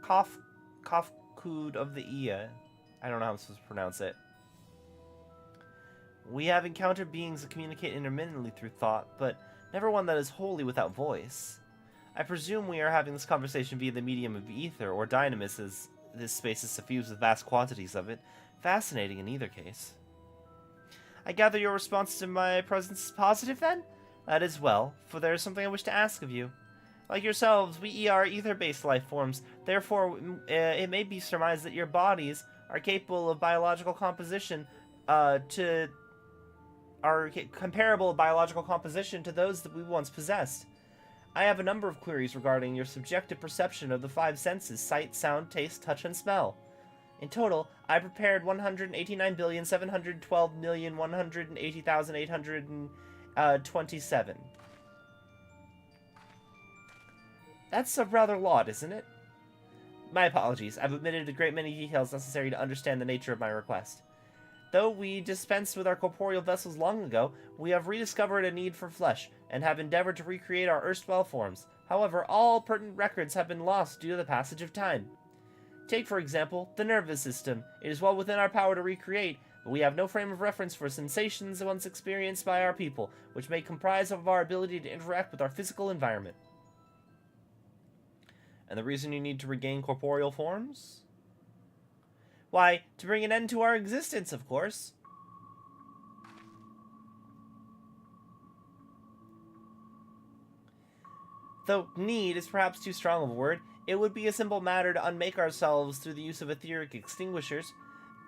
Kofkud of the Ia. I don't know how I'm supposed to pronounce it. We have encountered beings that communicate intermittently through thought, but never one that is wholly without voice. I presume we are having this conversation via the medium of ether, or dynamis, as this space is suffused with vast quantities of it. Fascinating in either case. I gather your response to my presence is positive, then? That is well, for there is something I wish to ask of you. Like yourselves, we are ether-based life forms. Therefore, it may be surmised that your bodies are capable of biological composition comparable biological composition to those that we once possessed. I have a number of queries regarding your subjective perception of the five senses: sight, sound, taste, touch, and smell. In total, I prepared 189,712,180,827. That's a rather lot, isn't it? My apologies. I've omitted a great many details necessary to understand the nature of my request. Though we dispensed with our corporeal vessels long ago, we have rediscovered a need for flesh, and have endeavored to recreate our erstwhile forms. However, all pertinent records have been lost due to the passage of time. Take, for example, the nervous system. It is well within our power to recreate, but we have no frame of reference for sensations once experienced by our people, which may comprise of our ability to interact with our physical environment. And the reason you need to regain corporeal forms? Why, to bring an end to our existence, of course. Though need is perhaps too strong of a word, it would be a simple matter to unmake ourselves through the use of etheric extinguishers,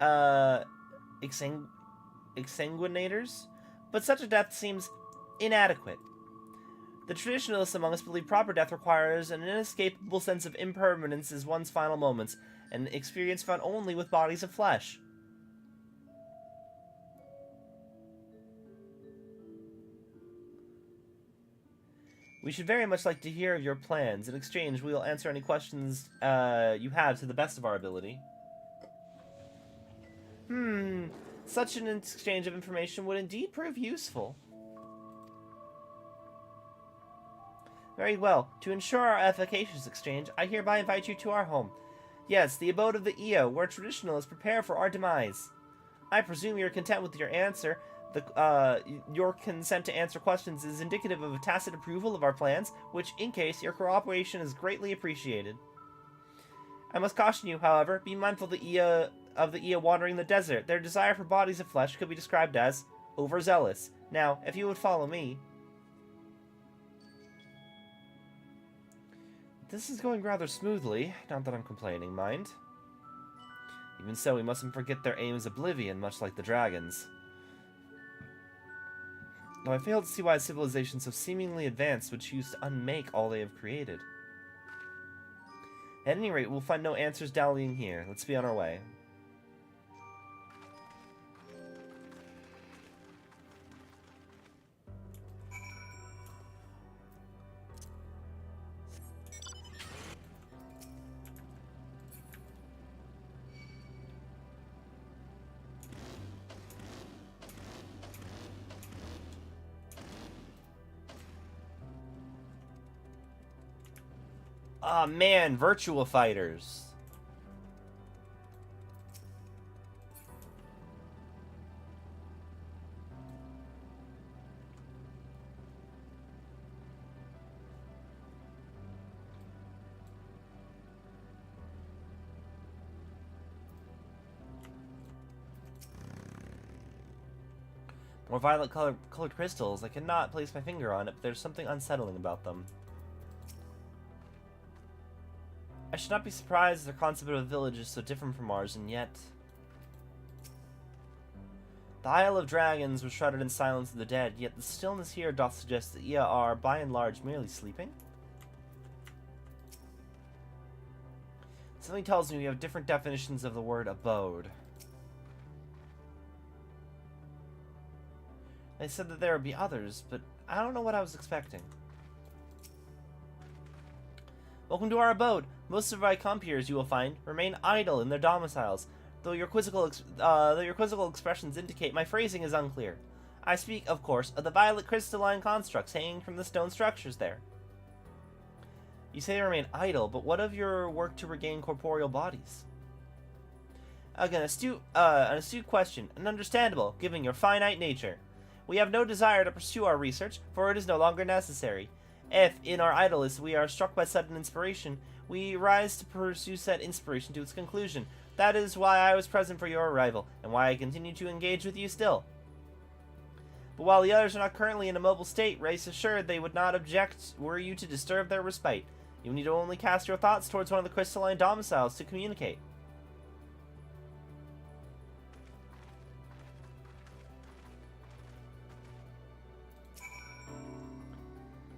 exsanguinators, but such a death seems inadequate. The traditionalists among us believe proper death requires an inescapable sense of impermanence as one's final moments, an experience found only with bodies of flesh. We should very much like to hear of your plans. In exchange, we will answer any questions you have to the best of our ability. Such an exchange of information would indeed prove useful. Very well. To ensure our efficacious exchange, I hereby invite you to our home. Yes, the abode of the Eo, where traditionalists prepare for our demise. I presume you're content with your answer. Your consent to answer questions is indicative of a tacit approval of our plans, which, in case, your cooperation is greatly appreciated. I must caution you, however, be mindful of the Eo wandering the desert. Their desire for bodies of flesh could be described as overzealous. Now, if you would follow me... This is going rather smoothly, not that I'm complaining, mind. Even so, we mustn't forget their aim is oblivion, much like the dragons. Though I fail to see why civilizations so seemingly advanced would choose to unmake all they have created. At any rate, we'll find no answers dallying here. Let's be on our way. Ah, man, Virtua Fighters. More violet colored crystals. I cannot place my finger on it, but there's something unsettling about them. I should not be surprised their concept of a village is so different from ours, and yet... The Isle of Dragons was shrouded in silence of the dead, yet the stillness here doth suggest that ye are, by and large, merely sleeping? Something tells me we have different definitions of the word abode. They said that there would be others, but I don't know what I was expecting. Welcome to our abode. Most of my compeers, you will find, remain idle in their domiciles, though your quizzical expressions indicate my phrasing is unclear. I speak, of course, of the violet crystalline constructs hanging from the stone structures there. You say they remain idle, but what of your work to regain corporeal bodies? Again, an astute question, and understandable, given your finite nature. We have no desire to pursue our research, for it is no longer necessary. If, in our idleness, we are struck by sudden inspiration, we rise to pursue said inspiration to its conclusion. That is why I was present for your arrival, and why I continue to engage with you still. But while the others are not currently in a mobile state, rest assured they would not object were you to disturb their respite. You need to only cast your thoughts towards one of the crystalline domiciles to communicate.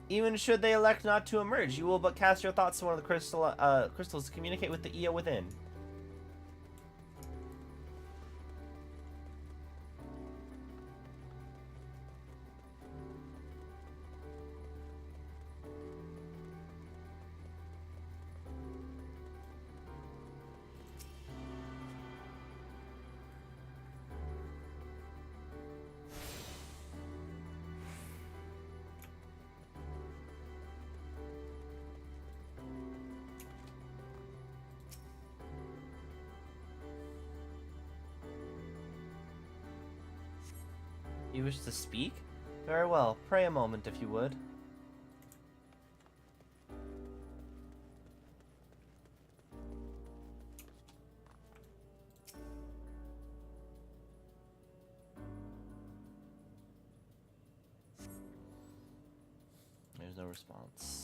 Even should they elect not to emerge, you will but cast your thoughts to one of the crystals to communicate with the Eo within. You wish to speak? Very well. Pray a moment, if you would. There's no response.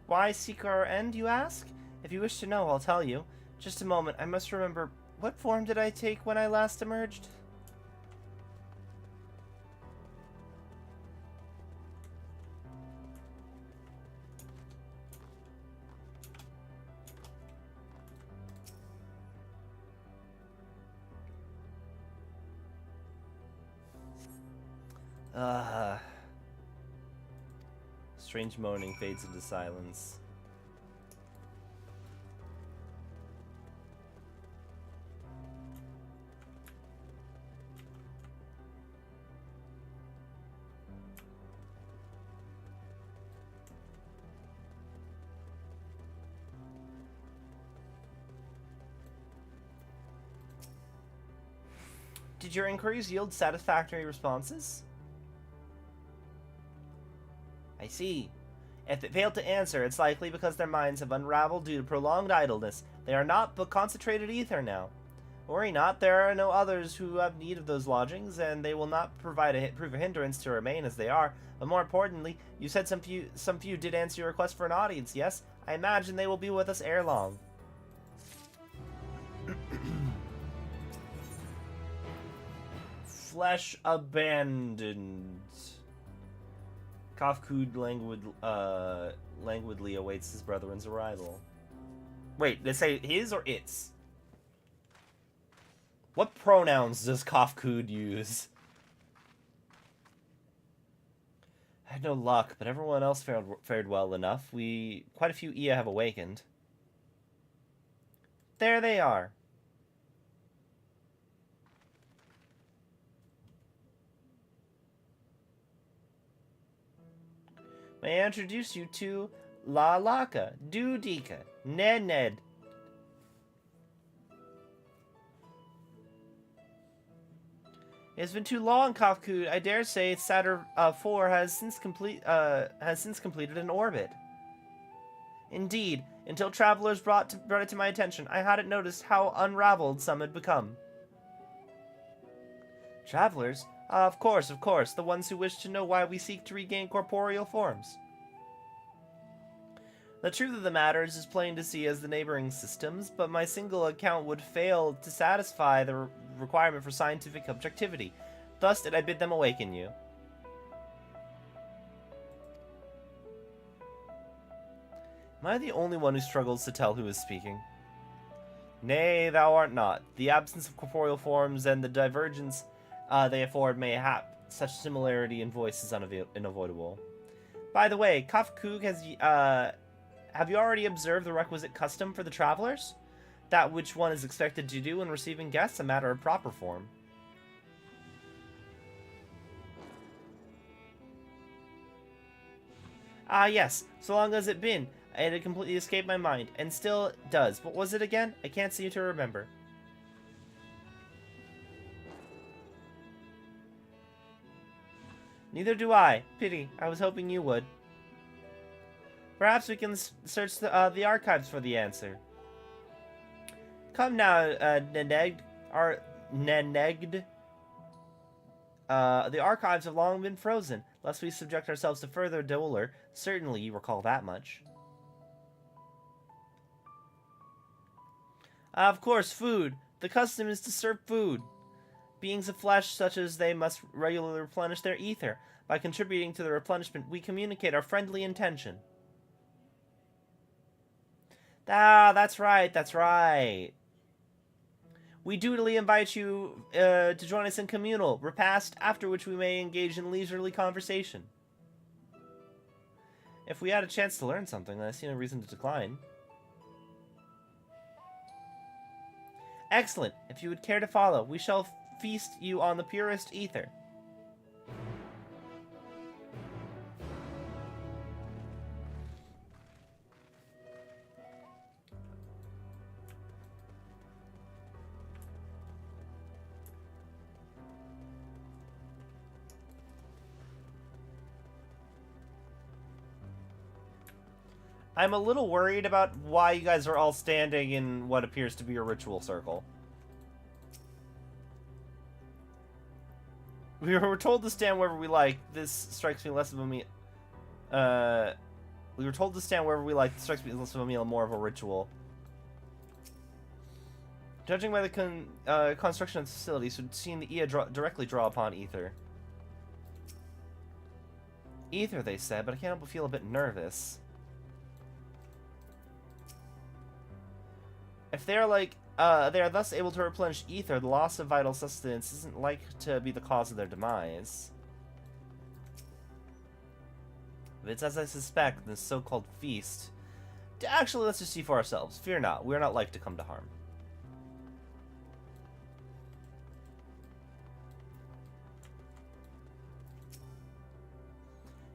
Why seek our end, you ask? If you wish to know, I'll tell you. Just a moment, I must remember, what form did I take when I last emerged? Strange moaning fades into silence. Did your inquiries yield satisfactory responses? I see. If they failed to answer, it's likely because their minds have unraveled due to prolonged idleness. They are not but concentrated ether now. Worry not, there are no others who have need of those lodgings, and they will not prove a hindrance to remain as they are. But more importantly, you said some few did answer your request for an audience, yes? I imagine they will be with us ere long. Flesh abandoned. Kafkud languidly awaits his brethren's arrival. Wait, they say his or its? What pronouns does Kafkud use? I had no luck, but everyone else fared well enough. Quite a few Ea have awakened. There they are. May I introduce you to La Laka, Dudika, Ned. It has been too long, Kafkud. I dare say Saturn IV has since completed an orbit. Indeed, until travelers brought it to my attention, I hadn't noticed how unraveled some had become. Travelers? Of course, the ones who wish to know why we seek to regain corporeal forms. The truth of the matter is as plain to see as the neighboring systems, but my single account would fail to satisfy the requirement for scientific objectivity. Thus did I bid them awaken you. Am I the only one who struggles to tell who is speaking? Nay, thou art not. The absence of corporeal forms and the divergence they afford may have such similarity in voice is unavoidable. By the way, Kafkud have you already observed the requisite custom for the travelers? That which one is expected to do when receiving guests, a matter of proper form. Ah, yes. So long as it been, it had completely escaped my mind, and still does. What was it again? I can't seem to remember. Neither do I. Pity. I was hoping you would. Perhaps we can search the archives for the answer. Come now, Nenegd. The archives have long been frozen, lest we subject ourselves to further dolor. Certainly you recall that much. Of course, food. The custom is to serve food. Beings of flesh such as they must regularly replenish their ether. By contributing to the replenishment, we communicate our friendly intention. Ah, that's right. We dutifully invite you to join us in communal repast, after which we may engage in leisurely conversation. If we had a chance to learn something, I see no reason to decline. Excellent. If you would care to follow, we shall feast you on the purest ether. I'm a little worried about why you guys are all standing in what appears to be a ritual circle. We were told to stand wherever we like. This strikes me less of a meal. We were told to stand wherever we like. This strikes me less of a meal, more of a ritual. Judging by the construction of the facilities, would seem the EA directly draw upon ether. Ether, they said, but I can't help but feel a bit nervous. If they are they are thus able to replenish ether, the loss of vital sustenance isn't like to be the cause of their demise. If it's as I suspect, this so-called feast... Actually, let's just see for ourselves. Fear not, we are not like to come to harm.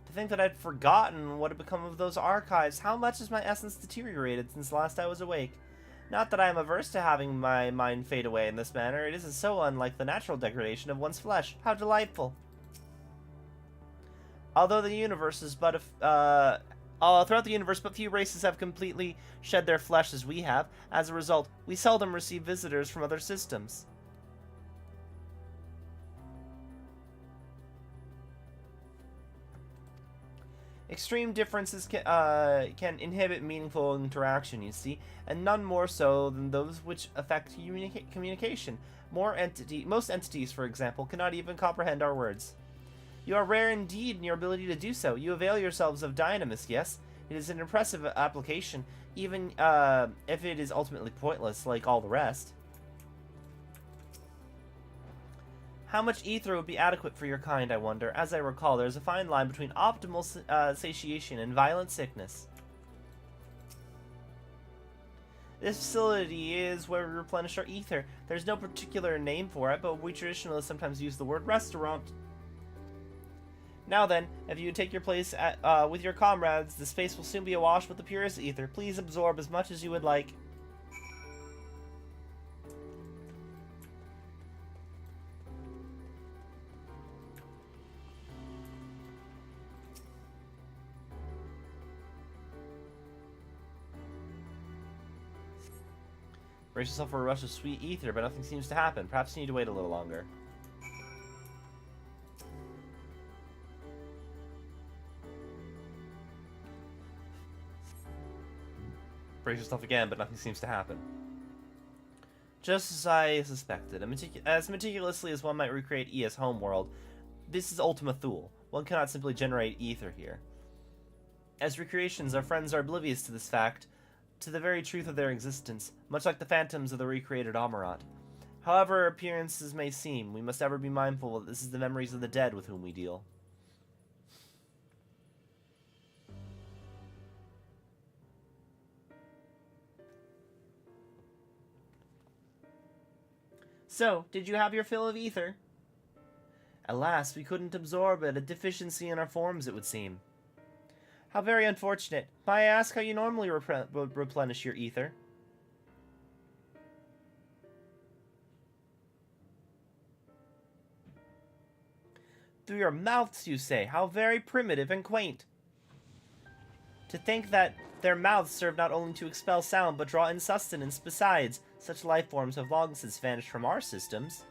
To think that I'd forgotten what had become of those archives. How much has my essence deteriorated since last I was awake? Not that I am averse to having my mind fade away in this manner. It isn't so unlike the natural degradation of one's flesh. How delightful! Although the universe is but throughout the universe, but few races have completely shed their flesh as we have. As a result, we seldom receive visitors from other systems. Extreme differences can inhibit meaningful interaction, you see, and none more so than those which affect communication. Most entities, for example, cannot even comprehend our words. You are rare indeed in your ability to do so. You avail yourselves of dynamis, yes? It is an impressive application, even if it is ultimately pointless, like all the rest. How much ether would be adequate for your kind, I wonder? As I recall, there's a fine line between optimal satiation and violent sickness. This facility is where we replenish our ether. There's no particular name for it, but we traditionally sometimes use the word restaurant. Now then, if you take your place with your comrades, the space will soon be awash with the purest ether. Please absorb as much as you would like. Brace yourself for a rush of sweet ether, but nothing seems to happen. Perhaps you need to wait a little longer. Brace yourself again, but nothing seems to happen. Just as I suspected, as meticulously as one might recreate Ea's homeworld, this is Ultima Thule. One cannot simply generate ether here. As recreations, our friends are oblivious to this fact, to the very truth of their existence, much like the phantoms of the recreated Amarat. However appearances may seem, we must ever be mindful that this is the memories of the dead with whom we deal. So, did you have your fill of ether? Alas, we couldn't absorb it, a deficiency in our forms, it would seem. How very unfortunate. May I ask how you normally replenish your ether? Through your mouths, you say. How very primitive and quaint. To think that their mouths serve not only to expel sound, but draw in sustenance besides. Such life forms have long since vanished from our systems.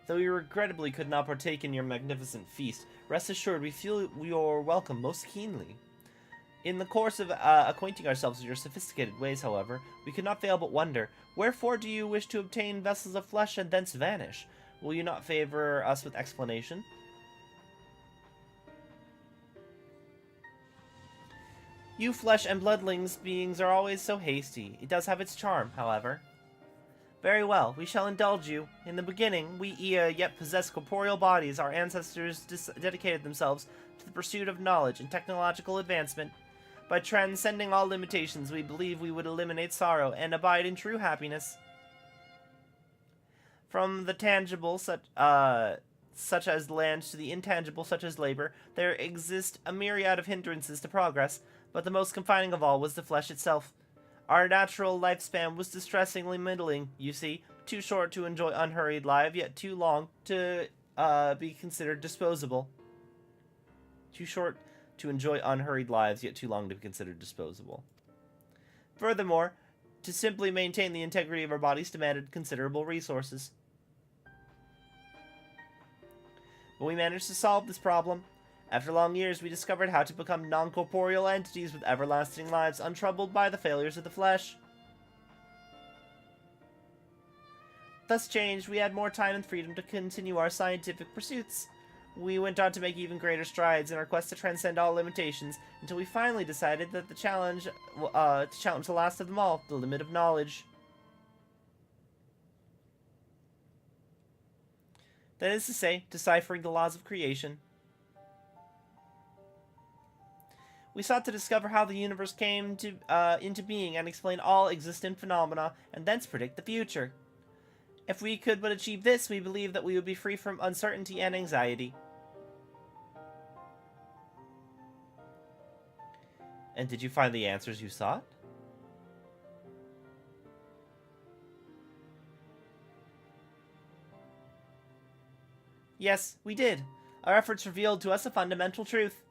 Though we regrettably could not partake in your magnificent feast, rest assured we feel your welcome most keenly. In the course of acquainting ourselves with your sophisticated ways, however, we could not fail but wonder, wherefore do you wish to obtain vessels of flesh and thence vanish? Will you not favor us with explanation? You flesh and bloodlings beings are always so hasty. It does have its charm, however. Very well, we shall indulge you. In the beginning, we Ea yet possessed corporeal bodies. Our ancestors dedicated themselves to the pursuit of knowledge and technological advancement. By transcending all limitations, we believe we would eliminate sorrow and abide in true happiness. From the tangible, such as land, to the intangible, such as labor, there exist a myriad of hindrances to progress, but the most confining of all was the flesh itself. Our natural lifespan was distressingly middling, you see, too short to enjoy unhurried life, yet too long to be considered disposable. Too short to enjoy unhurried lives, yet too long to be considered disposable. Furthermore, to simply maintain the integrity of our bodies demanded considerable resources. But we managed to solve this problem. After long years, we discovered how to become non-corporeal entities with everlasting lives, untroubled by the failures of the flesh. Thus changed, we had more time and freedom to continue our scientific pursuits. We went on to make even greater strides in our quest to transcend all limitations, until we finally decided that to challenge the last of them all, the limit of knowledge. That is to say, deciphering the laws of creation. We sought to discover how the universe came into being and explain all existent phenomena, and thence predict the future. If we could but achieve this, we believe that we would be free from uncertainty and anxiety. And did you find the answers you sought? Yes, we did. Our efforts revealed to us a fundamental truth.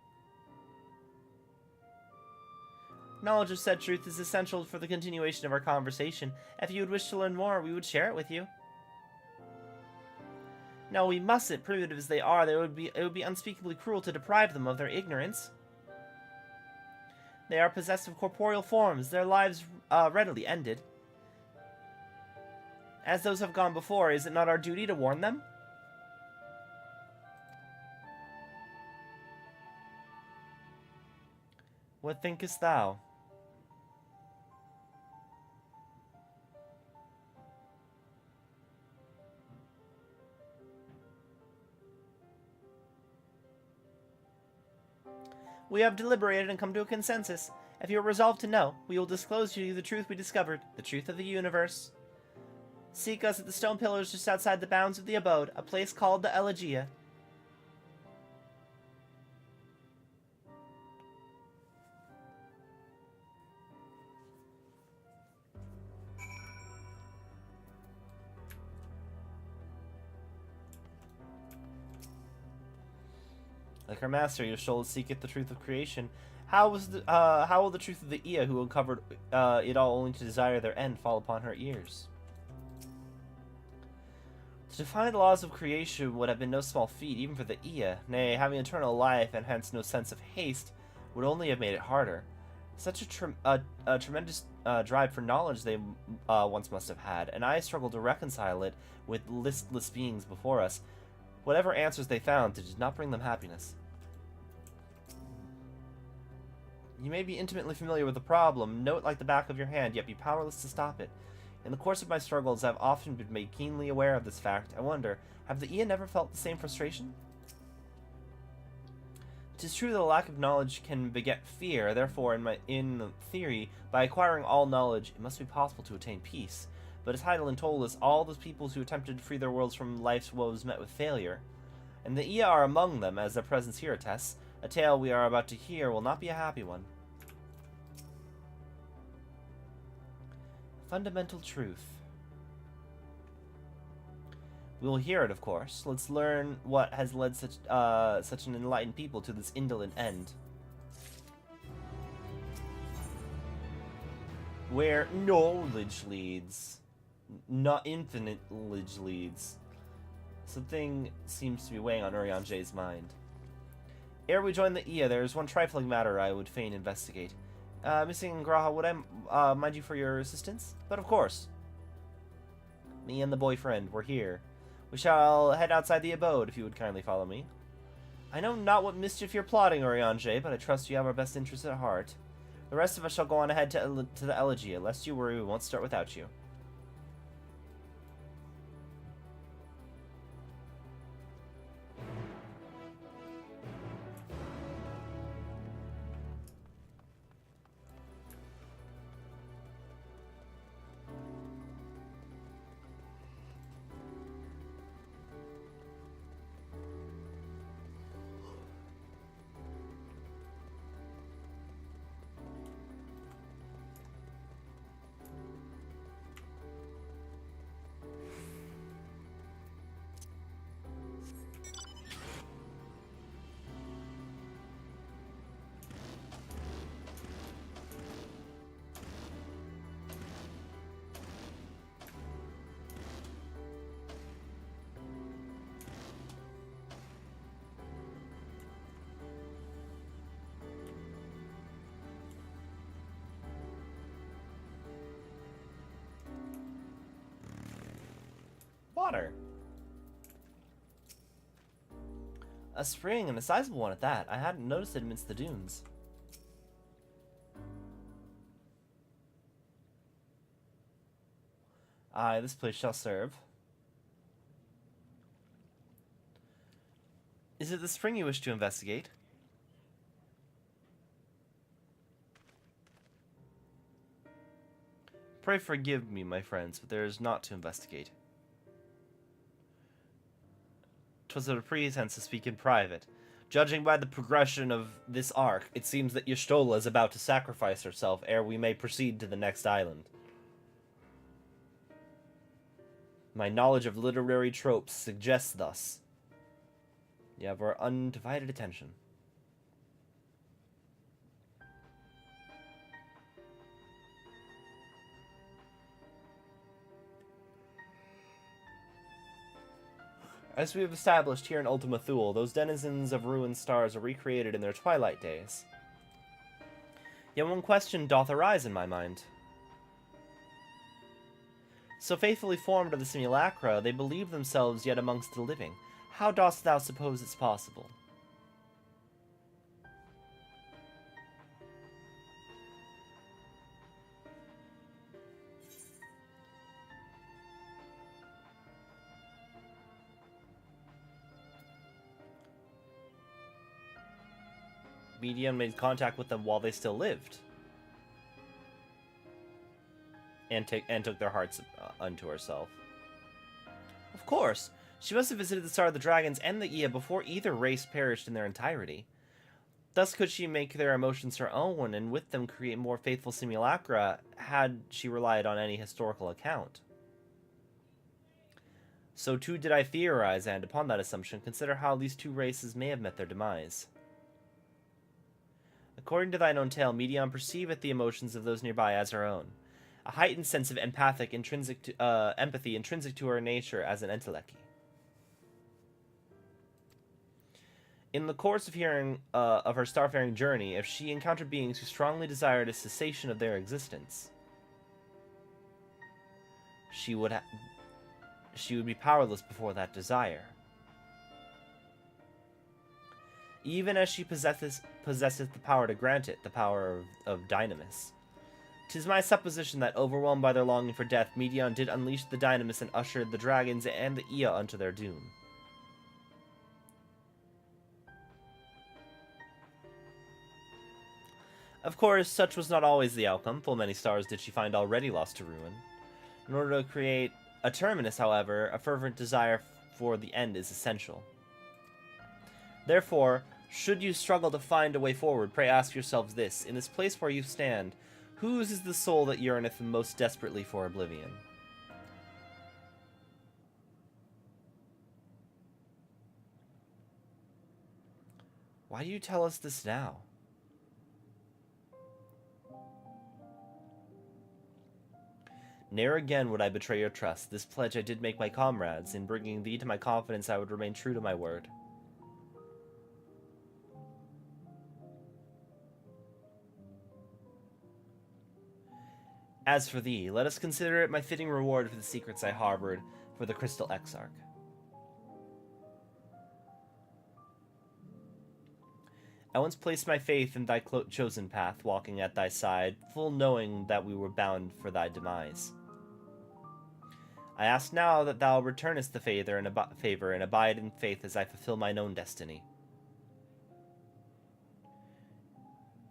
Knowledge of said truth is essential for the continuation of our conversation. If you would wish to learn more, we would share it with you. No, we mustn't. Primitive as they are, it would be unspeakably cruel to deprive them of their ignorance. They are possessed of corporeal forms, their lives readily ended. As those have gone before, is it not our duty to warn them? What thinkest thou? We have deliberated and come to a consensus. If you are resolved to know, we will disclose to you the truth we discovered, the truth of the universe. Seek us at the stone pillars just outside the bounds of the abode, a place called the Eorzea. Like our master, Yoshol seeketh the truth of creation. How will the truth of the Ea, who uncovered it all only to desire their end, fall upon her ears? To define the laws of creation would have been no small feat, even for the Ea. Nay, having eternal life, and hence no sense of haste, would only have made it harder. Such a tremendous drive for knowledge they once must have had, and I struggled to reconcile it with listless beings before us. Whatever answers they found, it did not bring them happiness. You may be intimately familiar with the problem, know it like the back of your hand, yet be powerless to stop it. In the course of my struggles, I have often been made keenly aware of this fact. I wonder, have the Ea never felt the same frustration? It is true that a lack of knowledge can beget fear, therefore, in theory, by acquiring all knowledge, it must be possible to attain peace. But as Heidelin told us, all those peoples who attempted to free their worlds from life's woes met with failure. And the Ea are among them, as their presence here attests. A tale we are about to hear will not be a happy one. Fundamental truth. We will hear it, of course. Let's learn what has led such an enlightened people to this indolent end. Where knowledge leads. Not infinite knowledge leads. Something seems to be weighing on Urianje's mind. Ere we join the Ea, there is one trifling matter I would fain investigate. Missing Graha, would I mind you for your assistance? But of course. Me and the boyfriend, we're here. We shall head outside the abode, if you would kindly follow me. I know not what mischief you're plotting, Urianje, but I trust you have our best interests at heart. The rest of us shall go on ahead to the Eorzea. Lest you worry, we won't start without you. water. A spring, and a sizable one at that. I hadn't noticed it amidst the dunes. Aye, this place shall serve. Is it the spring you wish to investigate? Pray forgive me, my friends, but there is naught to investigate. 'Twas a pretense to speak in private. Judging by the progression of this arc, it seems that Y'shtola is about to sacrifice herself ere we may proceed to the next island. My knowledge of literary tropes suggests thus. You have our undivided attention. As we have established here in Ultima Thule, those denizens of ruined stars are recreated in their twilight days. Yet one question doth arise in my mind. So faithfully formed are the simulacra, they believe themselves yet amongst the living. How dost thou suppose it's possible? Medium made contact with them while they still lived. And took their hearts unto herself. Of course, she must have visited the Star of the Dragons and the Ea before either race perished in their entirety. Thus could she make their emotions her own, and with them create more faithful simulacra, had she relied on any historical account. So too did I theorize, and upon that assumption, consider how these two races may have met their demise. According to thine own tale, Medion perceiveth the emotions of those nearby as her own. A heightened sense of empathy intrinsic to her nature as an enteleki. In the course of of her starfaring journey, if she encountered beings who strongly desired a cessation of their existence, she would be powerless before that desire. Even as she possesseth the power to grant it, the power of Dynamis. 'Tis my supposition that, overwhelmed by their longing for death, Medion did unleash the Dynamis and ushered the dragons and the Ea unto their doom. Of course, such was not always the outcome. Full many stars did she find already lost to ruin. In order to create a terminus, however, a fervent desire for the end is essential. Therefore, should you struggle to find a way forward, pray ask yourselves this: in this place where you stand, whose is the soul that yearneth most desperately for oblivion? Why do you tell us this now? Ne'er again would I betray your trust. This pledge I did make my comrades. In bringing thee to my confidence, I would remain true to my word. As for thee, let us consider it my fitting reward for the secrets I harbored for the Crystal Exarch. I once placed my faith in thy chosen path, walking at thy side, full knowing that we were bound for thy demise. I ask now that thou returnest the favor and abide in faith as I fulfill mine own destiny.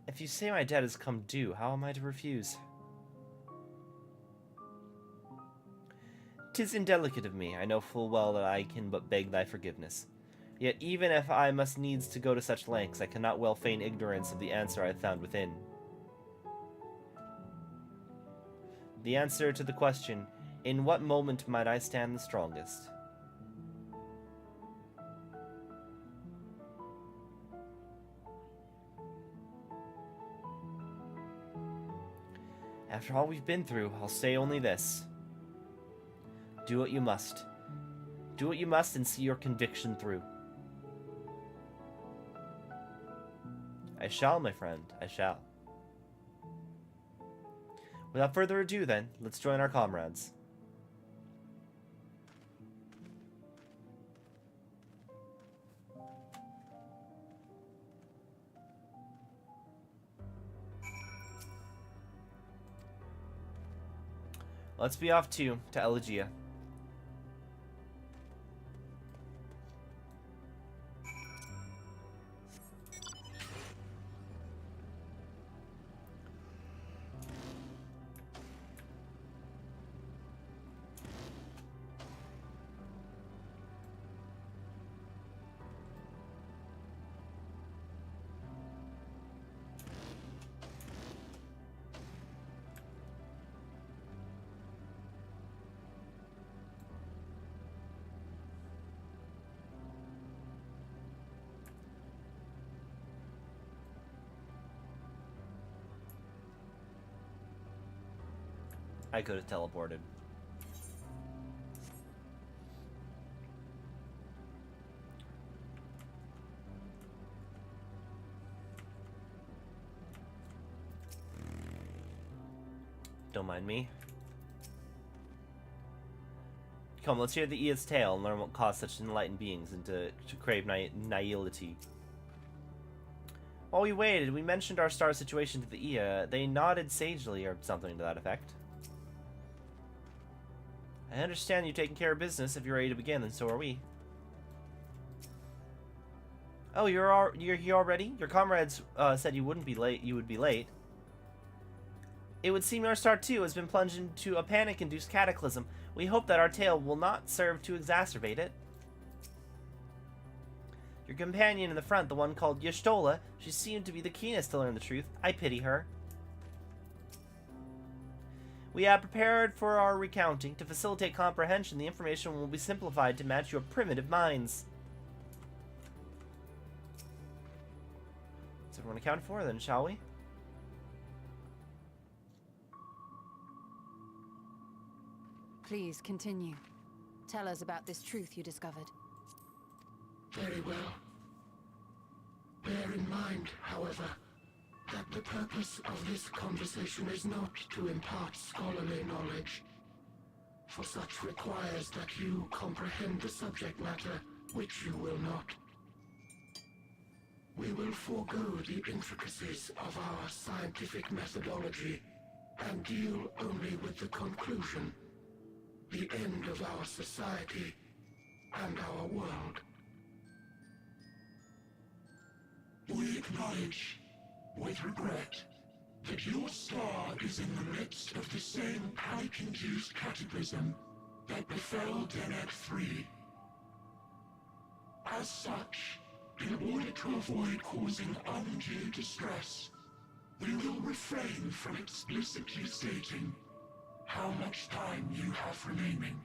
If you say my debt has come due, how am I to refuse? 'Tis indelicate of me, I know full well that I can but beg thy forgiveness. Yet even if I must needs to go to such lengths, I cannot well feign ignorance of the answer I have found within. The answer to the question, in what moment might I stand the strongest? After all we've been through, I'll say only this. Do what you must. Do what you must and see your conviction through. I shall, my friend, I shall. Without further ado, then, let's join our comrades. Let's be off to Eorzea. I could have teleported. Don't mind me. Come, let's hear the Ea's tale and learn what caused such enlightened beings to crave nihility. While we waited, we mentioned our star situation to the Ea. They nodded sagely, or something to that effect. I understand you've taken care of business. If you're ready to begin, then so are we. Oh, you're here already? Your comrades said you wouldn't be late. You would be late. It would seem our star too has been plunged into a panic-induced cataclysm. We hope that our tale will not serve to exacerbate it. Your companion in the front, the one called Y'shtola, she seemed to be the keenest to learn the truth. I pity her. We have prepared for our recounting. To facilitate comprehension, the information will be simplified to match your primitive minds. Is everyone accounted for then, shall we? Please continue. Tell us about this truth you discovered. Very well. Bear in mind, however, that the purpose of this conversation is not to impart scholarly knowledge, for such requires that you comprehend the subject matter, which you will not. We will forego the intricacies of our scientific methodology and deal only with the conclusion, the end of our society and our world. We acknowledge, with regret, that your star is in the midst of the same panic-induced cataclysm that befell Deneb 3. As such, in order to avoid causing undue distress, we will refrain from explicitly stating how much time you have remaining.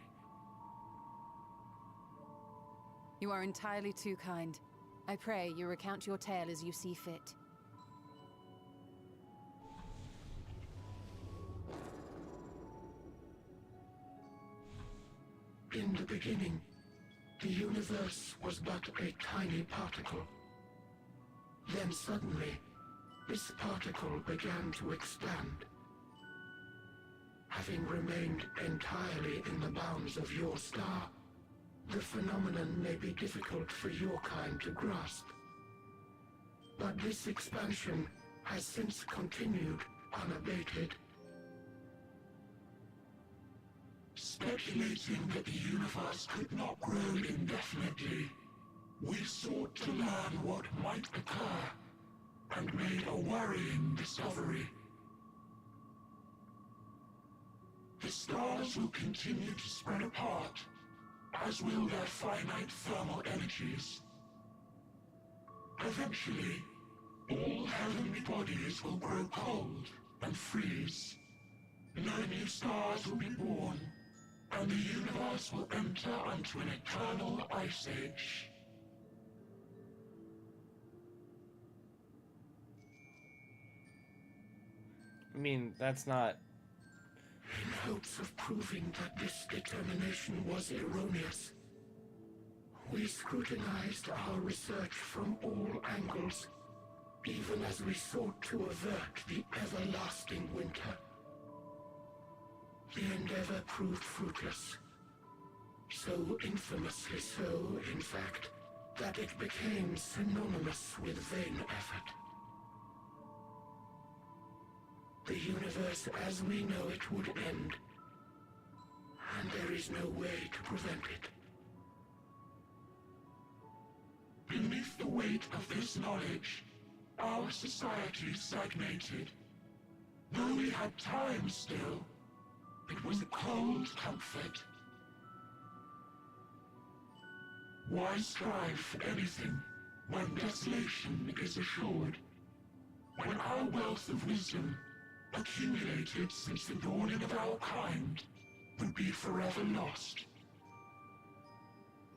You are entirely too kind. I pray you recount your tale as you see fit. In the beginning, the universe was but a tiny particle. Then suddenly, this particle began to expand. Having remained entirely in the bounds of your star, the phenomenon may be difficult for your kind to grasp. But this expansion has since continued unabated. Speculating that the universe could not grow indefinitely, we sought to learn what might occur, and made a worrying discovery. The stars will continue to spread apart, as will their finite thermal energies. Eventually, all heavenly bodies will grow cold and freeze. No new stars will be born, and the universe will enter into an eternal ice age. I mean, that's not... In hopes of proving that this determination was erroneous, we scrutinized our research from all angles, even as we sought to avert the everlasting winter. The endeavor proved fruitless. So infamously so, in fact, that it became synonymous with vain effort. The universe as we know it would end, there is no way to prevent it. Beneath the weight of this knowledge, our society stagnated. Though we had time still, it was a cold comfort. Why strive for anything when desolation is assured? When our wealth of wisdom, accumulated since the dawning of our kind, would be forever lost.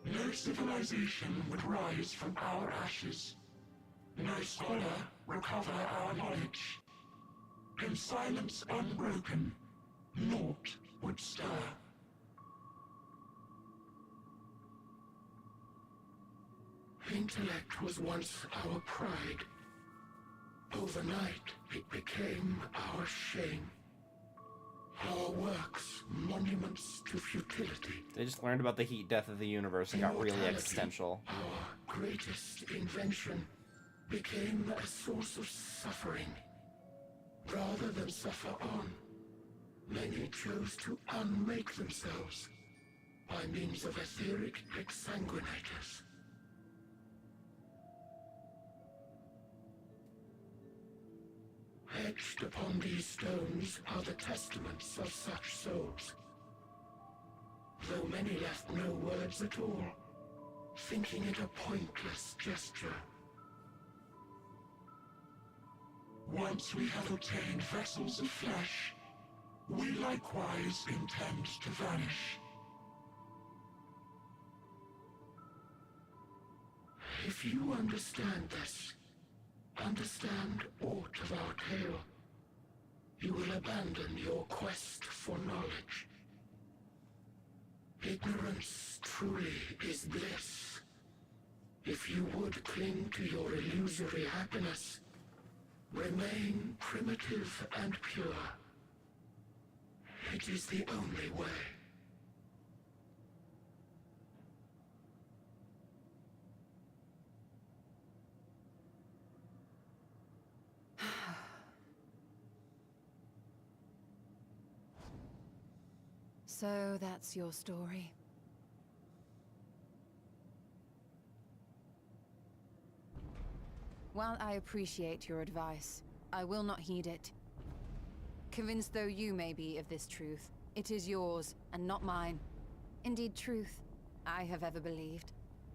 No civilization would rise from our ashes. No scholar recover our knowledge. In silence unbroken, naught would stir. Intellect was once our pride. Overnight, it became our shame. Our works, monuments to futility. They just learned about the heat death of the universe and got really Immortality, existential. Our greatest invention, became a source of suffering. Rather than suffer on, many chose to unmake themselves by means of etheric exsanguinators. Etched upon these stones are the testaments of such souls. Though many left no words at all, thinking it a pointless gesture. Once we have obtained vessels of flesh, we likewise intend to vanish. If you understand this, understand aught of our tale, you will abandon your quest for knowledge. Ignorance truly is bliss. If you would cling to your illusory happiness, remain primitive and pure. It is the only way. So that's your story. While I appreciate your advice, I will not heed it. Convinced though you may be of this truth, it is yours and not mine. Indeed, truth, I have ever believed,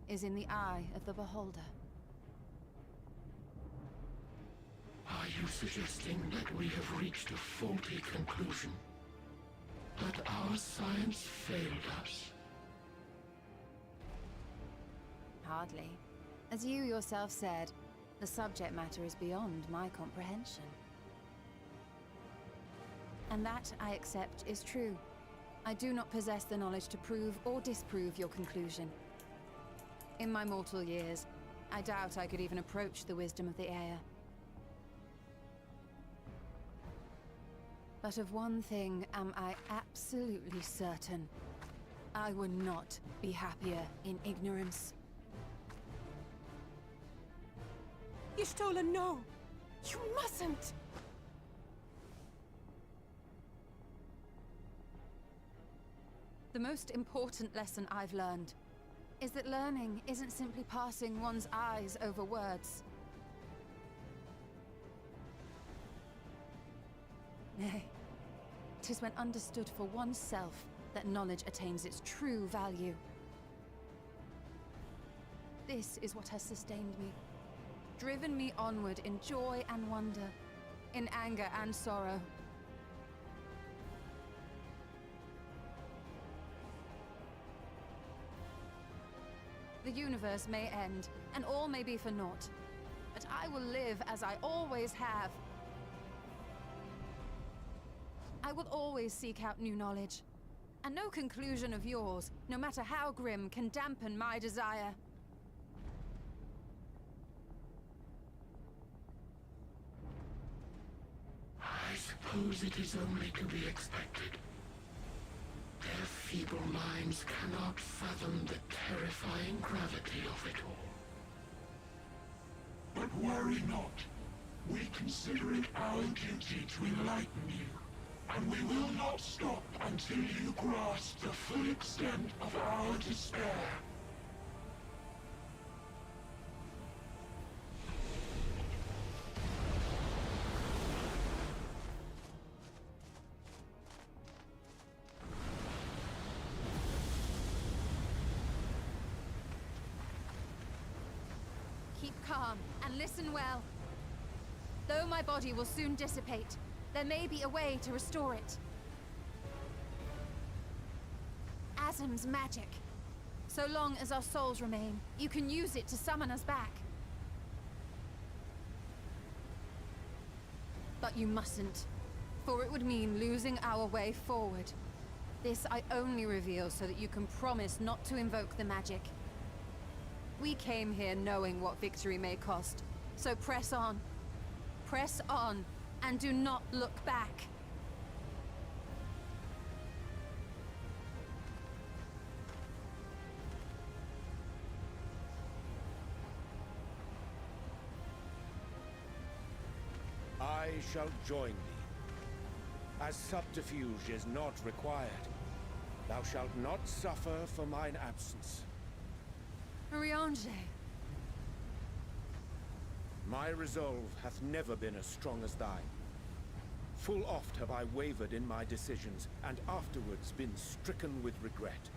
is in the eye of the beholder. Are you suggesting that we have reached a faulty conclusion? That our science failed us? Hardly. As you yourself said, the subject matter is beyond my comprehension. And that, I accept, is true. I do not possess the knowledge to prove or disprove your conclusion. In my mortal years, I doubt I could even approach the wisdom of the air. But of one thing am I absolutely certain. I would not be happier in ignorance. Y'shtola, no! You mustn't! The most important lesson I've learned is that learning isn't simply passing one's eyes over words. Nay, 'tis when understood for oneself that knowledge attains its true value. This is what has sustained me, driven me onward in joy and wonder, in anger and sorrow. The universe may end, and all may be for naught, but I will live as I always have. I will always seek out new knowledge, and no conclusion of yours, no matter how grim, can dampen my desire. I suppose it is only to be expected. Their feeble minds cannot fathom the terrifying gravity of it all. But worry not. We consider it our duty to enlighten you, and we will not stop until you grasp the full extent of our despair. Keep calm and listen well. Though my body will soon dissipate, there may be a way to restore it. Asm's magic. So long as our souls remain, you can use it to summon us back. But you mustn't, for it would mean losing our way forward. This I only reveal so that you can promise not to invoke the magic. We came here knowing what victory may cost, so press on. Press on, and do not look back. I shall join thee. As subterfuge is not required, thou shalt not suffer for mine absence. Eorzea. My resolve hath never been as strong as thine. Full oft have I wavered in my decisions, and afterwards been stricken with regret.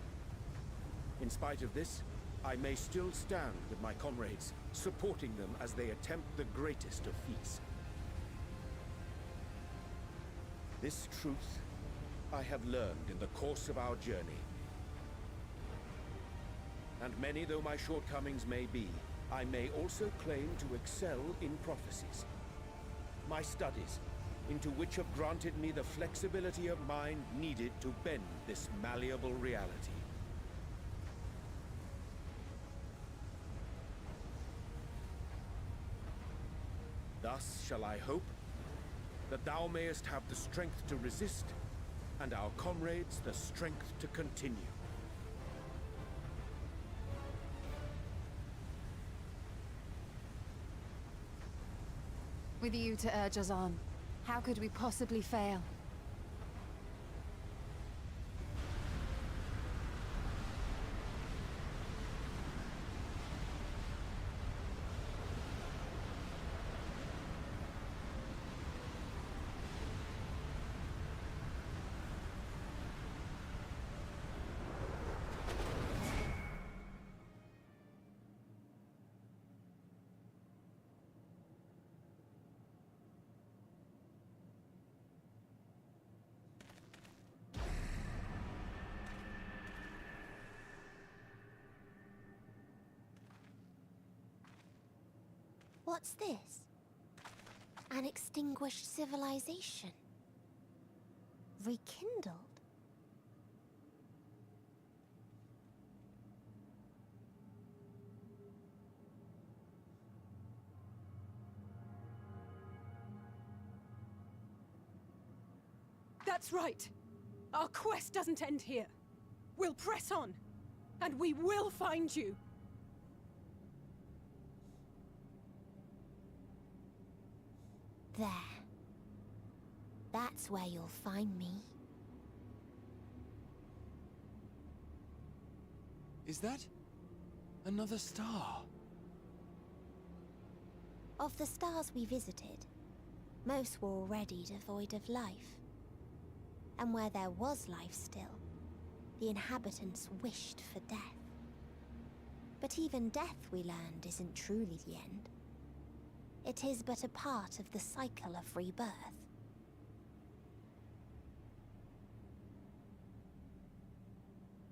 In spite of this, I may still stand with my comrades, supporting them as they attempt the greatest of feats. This truth I have learned in the course of our journey. And many though my shortcomings may be, I may also claim to excel in prophecies. My studies, into which have granted me the flexibility of mind needed to bend this malleable reality. Thus shall I hope that thou mayest have the strength to resist, and our comrades the strength to continue. With you to urge us on, how could we possibly fail? What's this? An extinguished civilization. Rekindled? That's right. Our quest doesn't end here. We'll press on, and we will find you. There. That's where you'll find me. Is that another star? Of the stars we visited, most were already devoid of life. And where there was life still, the inhabitants wished for death. But even death, we learned, isn't truly the end. It is but a part of the cycle of rebirth.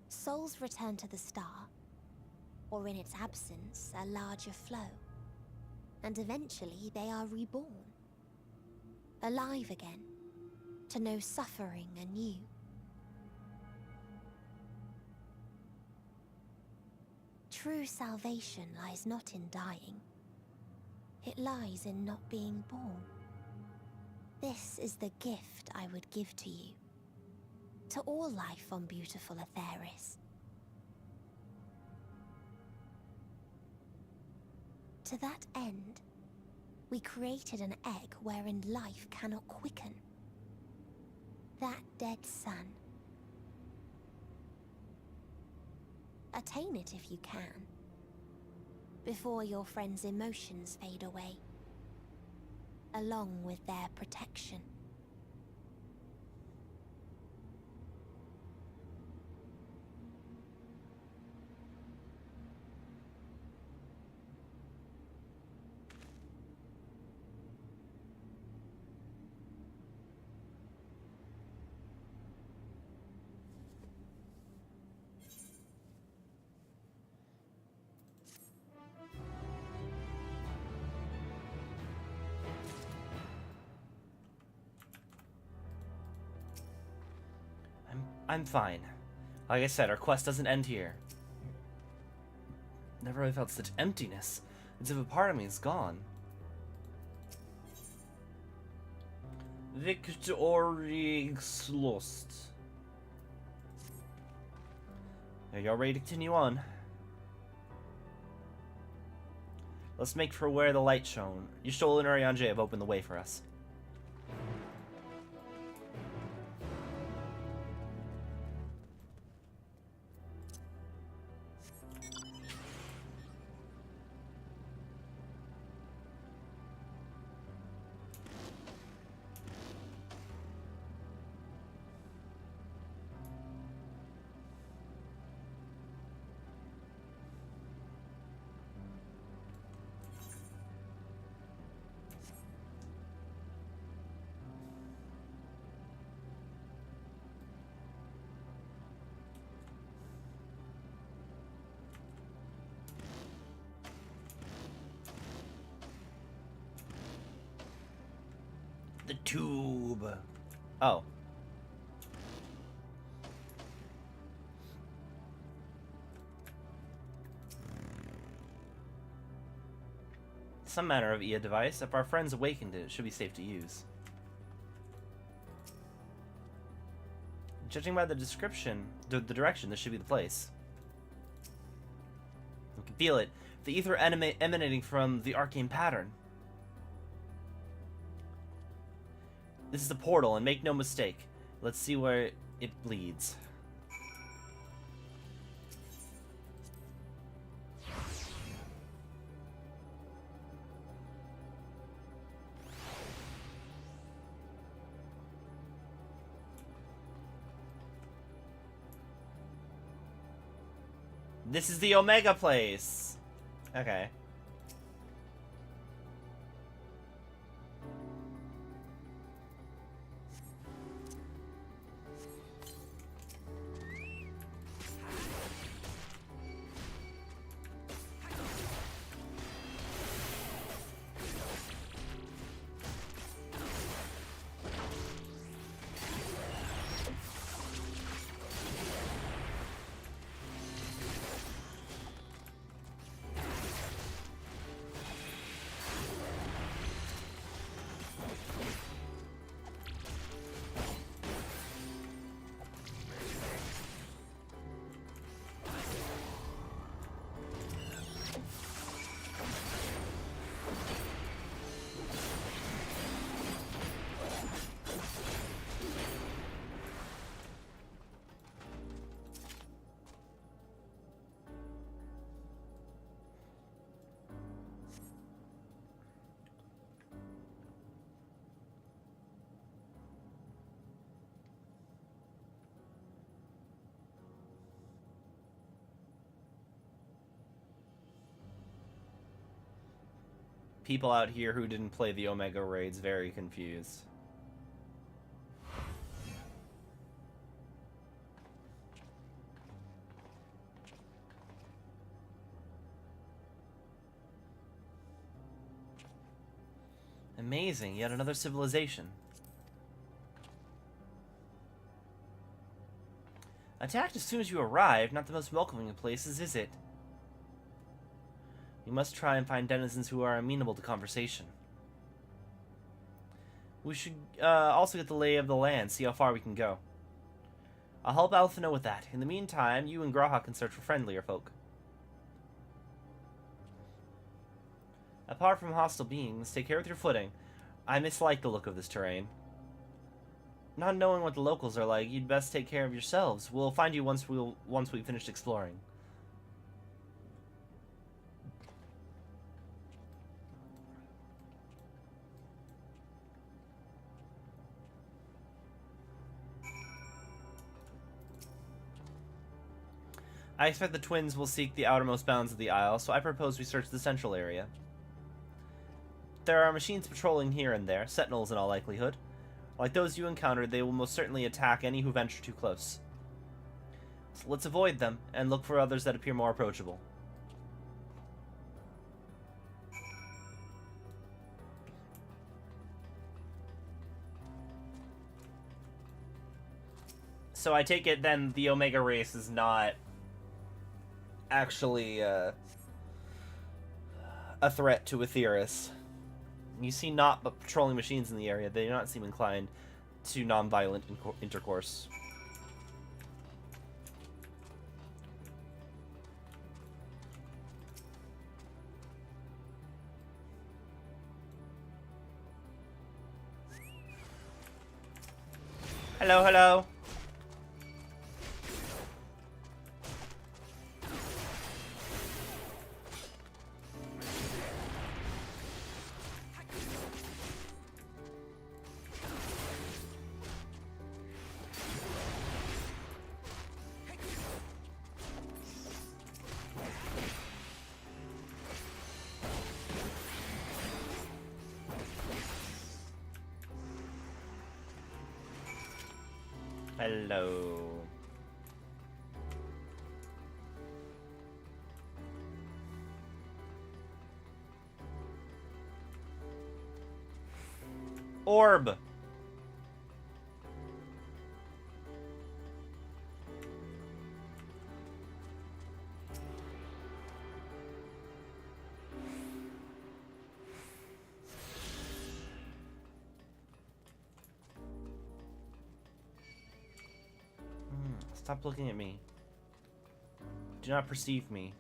Souls return to the star, or in its absence, a larger flow. And eventually they are reborn. Alive again, to know suffering anew. True salvation lies not in dying. It lies in not being born. This is the gift I would give to you. To all life on beautiful Eorzea. To that end, we created an egg wherein life cannot quicken. that dead sun. Attain it if you can, before your friend's emotions fade away, along with their protection. I'm fine. Like I said, our quest doesn't end here. Never really felt such emptiness. As if a part of me is gone. Victor's lost. Are y'all ready to continue on? Let's make for where the light shone. Yashol and Eorzea have opened the way for us. The tube. Oh. Some manner of EA device. If our friends awakened it, it should be safe to use. Judging by the description, the direction, this should be the place. We can feel it. The ether emanating from the arcane pattern. This is a portal, and make no mistake. Let's see where it leads. This is the Omega place. Okay. People out here who didn't play the Omega raids very confused. Amazing, yet another civilization. Attacked as soon as you arrive, not the most welcoming of places, is it? We must try and find denizens who are amenable to conversation. We should also get the lay of the land, see how far we can go. I'll help Alphino with that. In the meantime, you and Graha can search for friendlier folk. Apart from hostile beings, take care with your footing. I mislike the look of this terrain. Not knowing what the locals are like, you'd best take care of yourselves. We'll find you once we've finished exploring. I expect the twins will seek the outermost bounds of the Isle, so I propose we search the central area. There are machines patrolling here and there, sentinels in all likelihood. Like those you encountered, they will most certainly attack any who venture too close. So let's avoid them, and look for others that appear more approachable. So I take it then the Omega race is not actually a threat to Aetheris. You see naught but patrolling machines in the area. They do not seem inclined to non-violent intercourse. Hello, hello. Hello. Orb. Stop looking at me. Do not perceive me.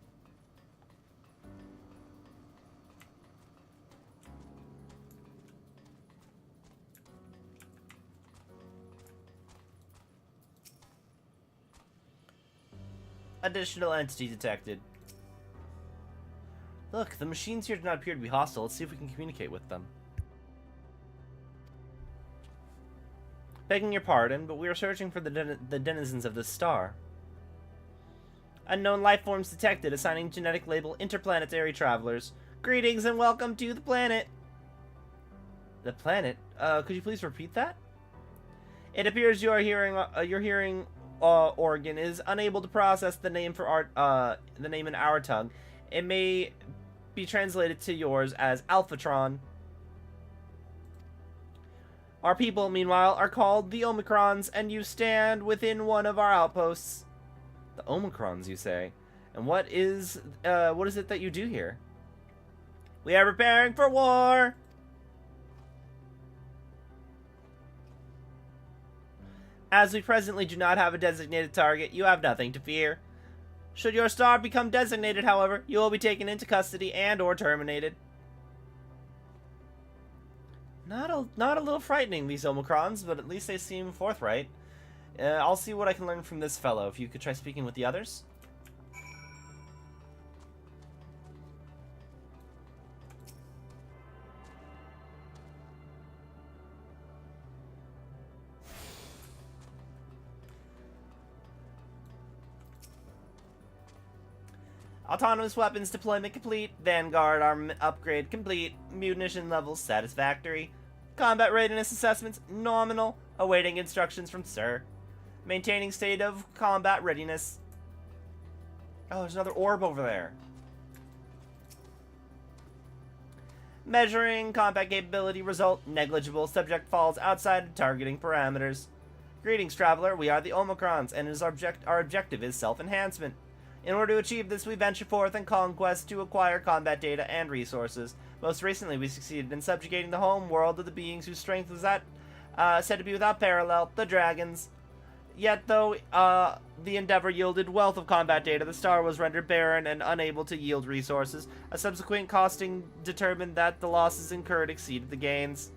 Additional entity detected. Look, the machines here do not appear to be hostile. Let's see if we can communicate with them. Begging your pardon, but we are searching for the denizens of this star. Unknown life forms detected, assigning genetic label interplanetary travelers. Greetings and welcome to the planet. The planet? Could you please repeat that? It appears your hearing organ is unable to process the name the name in our tongue. It may be translated to yours as Alphatron. Our people, meanwhile, are called the Omicrons, and you stand within one of our outposts. The Omicrons, you say? And what is it that you do here? We are preparing for war! As we presently do not have a designated target, you have nothing to fear. Should your star become designated, however, you will be taken into custody and or terminated. Not a little frightening, these Omicrons, but at least they seem forthright. I'll see what I can learn from this fellow. If you could try speaking with the others. Autonomous weapons deployment complete. Vanguard armament upgrade complete. Munition levels satisfactory. Combat readiness assessments nominal. Awaiting instructions from Sir. Maintaining state of combat readiness. Oh, there's another orb over there. Measuring combat capability result negligible. Subject falls outside of targeting parameters. Greetings, traveler. We are the Omicrons, and our objective is self-enhancement. In order to achieve this, we venture forth in conquest to acquire combat data and resources. Most recently, we succeeded in subjugating the home world of the beings whose strength was said to be without parallel, the dragons. Yet, though the endeavor yielded wealth of combat data, the star was rendered barren and unable to yield resources. A subsequent costing determined that the losses incurred exceeded the gains.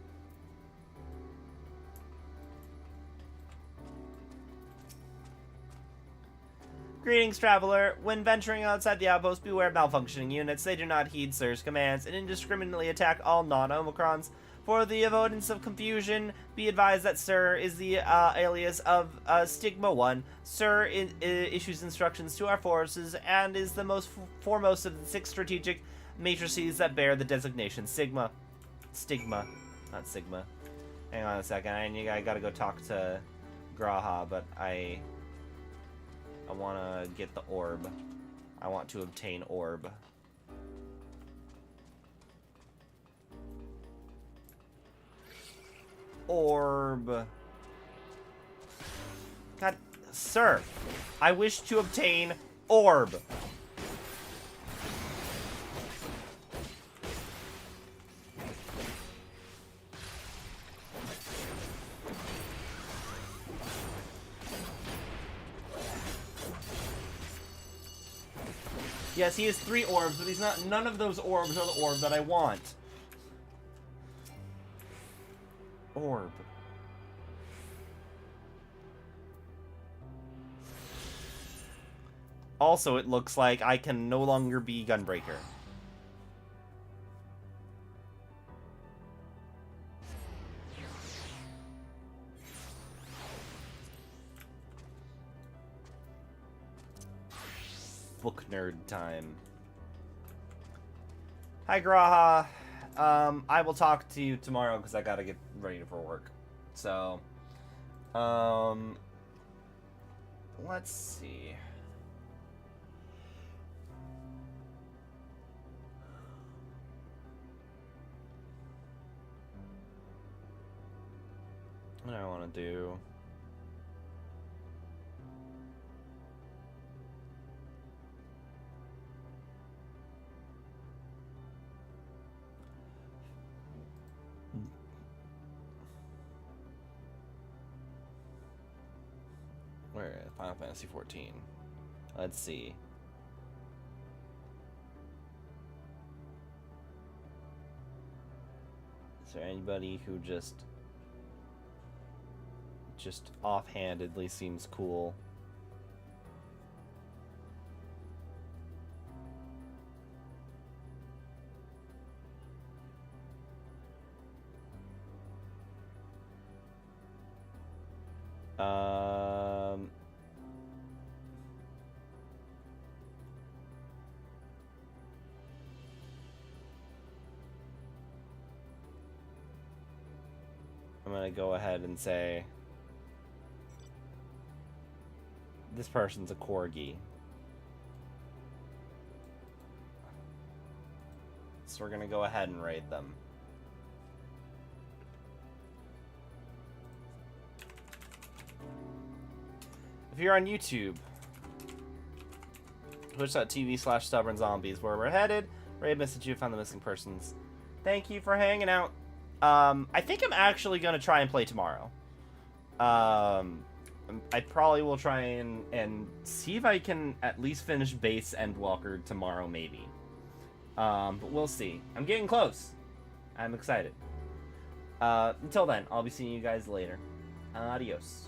Greetings, traveler. When venturing outside the outpost, beware malfunctioning units. They do not heed Sir's commands and indiscriminately attack all non-Omicrons. For the avoidance of confusion, be advised that Sir is the alias of Stigma 1. Sir issues instructions to our forces and is the most foremost of the 6 strategic matrices that bear the designation Sigma. Stigma, not Sigma. Hang on a second, I gotta go talk to Graha, but I wanna get the orb. I want to obtain orb. Orb. God, sir, I wish to obtain orb. Yes, he has 3 orbs, but he's not. None of those orbs are the orb that I want. Orb. Also, it looks like I can no longer be Gunbreaker. Book nerd time. Hi, Graha. I will talk to you tomorrow because I gotta get ready for work. So, let's see. What do I want to do? Where? Final Fantasy 14. Let's see. Is there anybody who just offhandedly seems cool? I'm gonna go ahead and say this person's a corgi. So we're gonna go ahead and raid them. If you're on YouTube, twitch.tv/stubbornzombies, where we're headed. Raid message you, found the missing persons. Thank you for hanging out. I think I'm actually gonna try and play tomorrow. I probably will try and see if I can at least finish base Endwalker tomorrow, maybe. But we'll see. I'm getting close. I'm excited. Until then, I'll be seeing you guys later. Adios.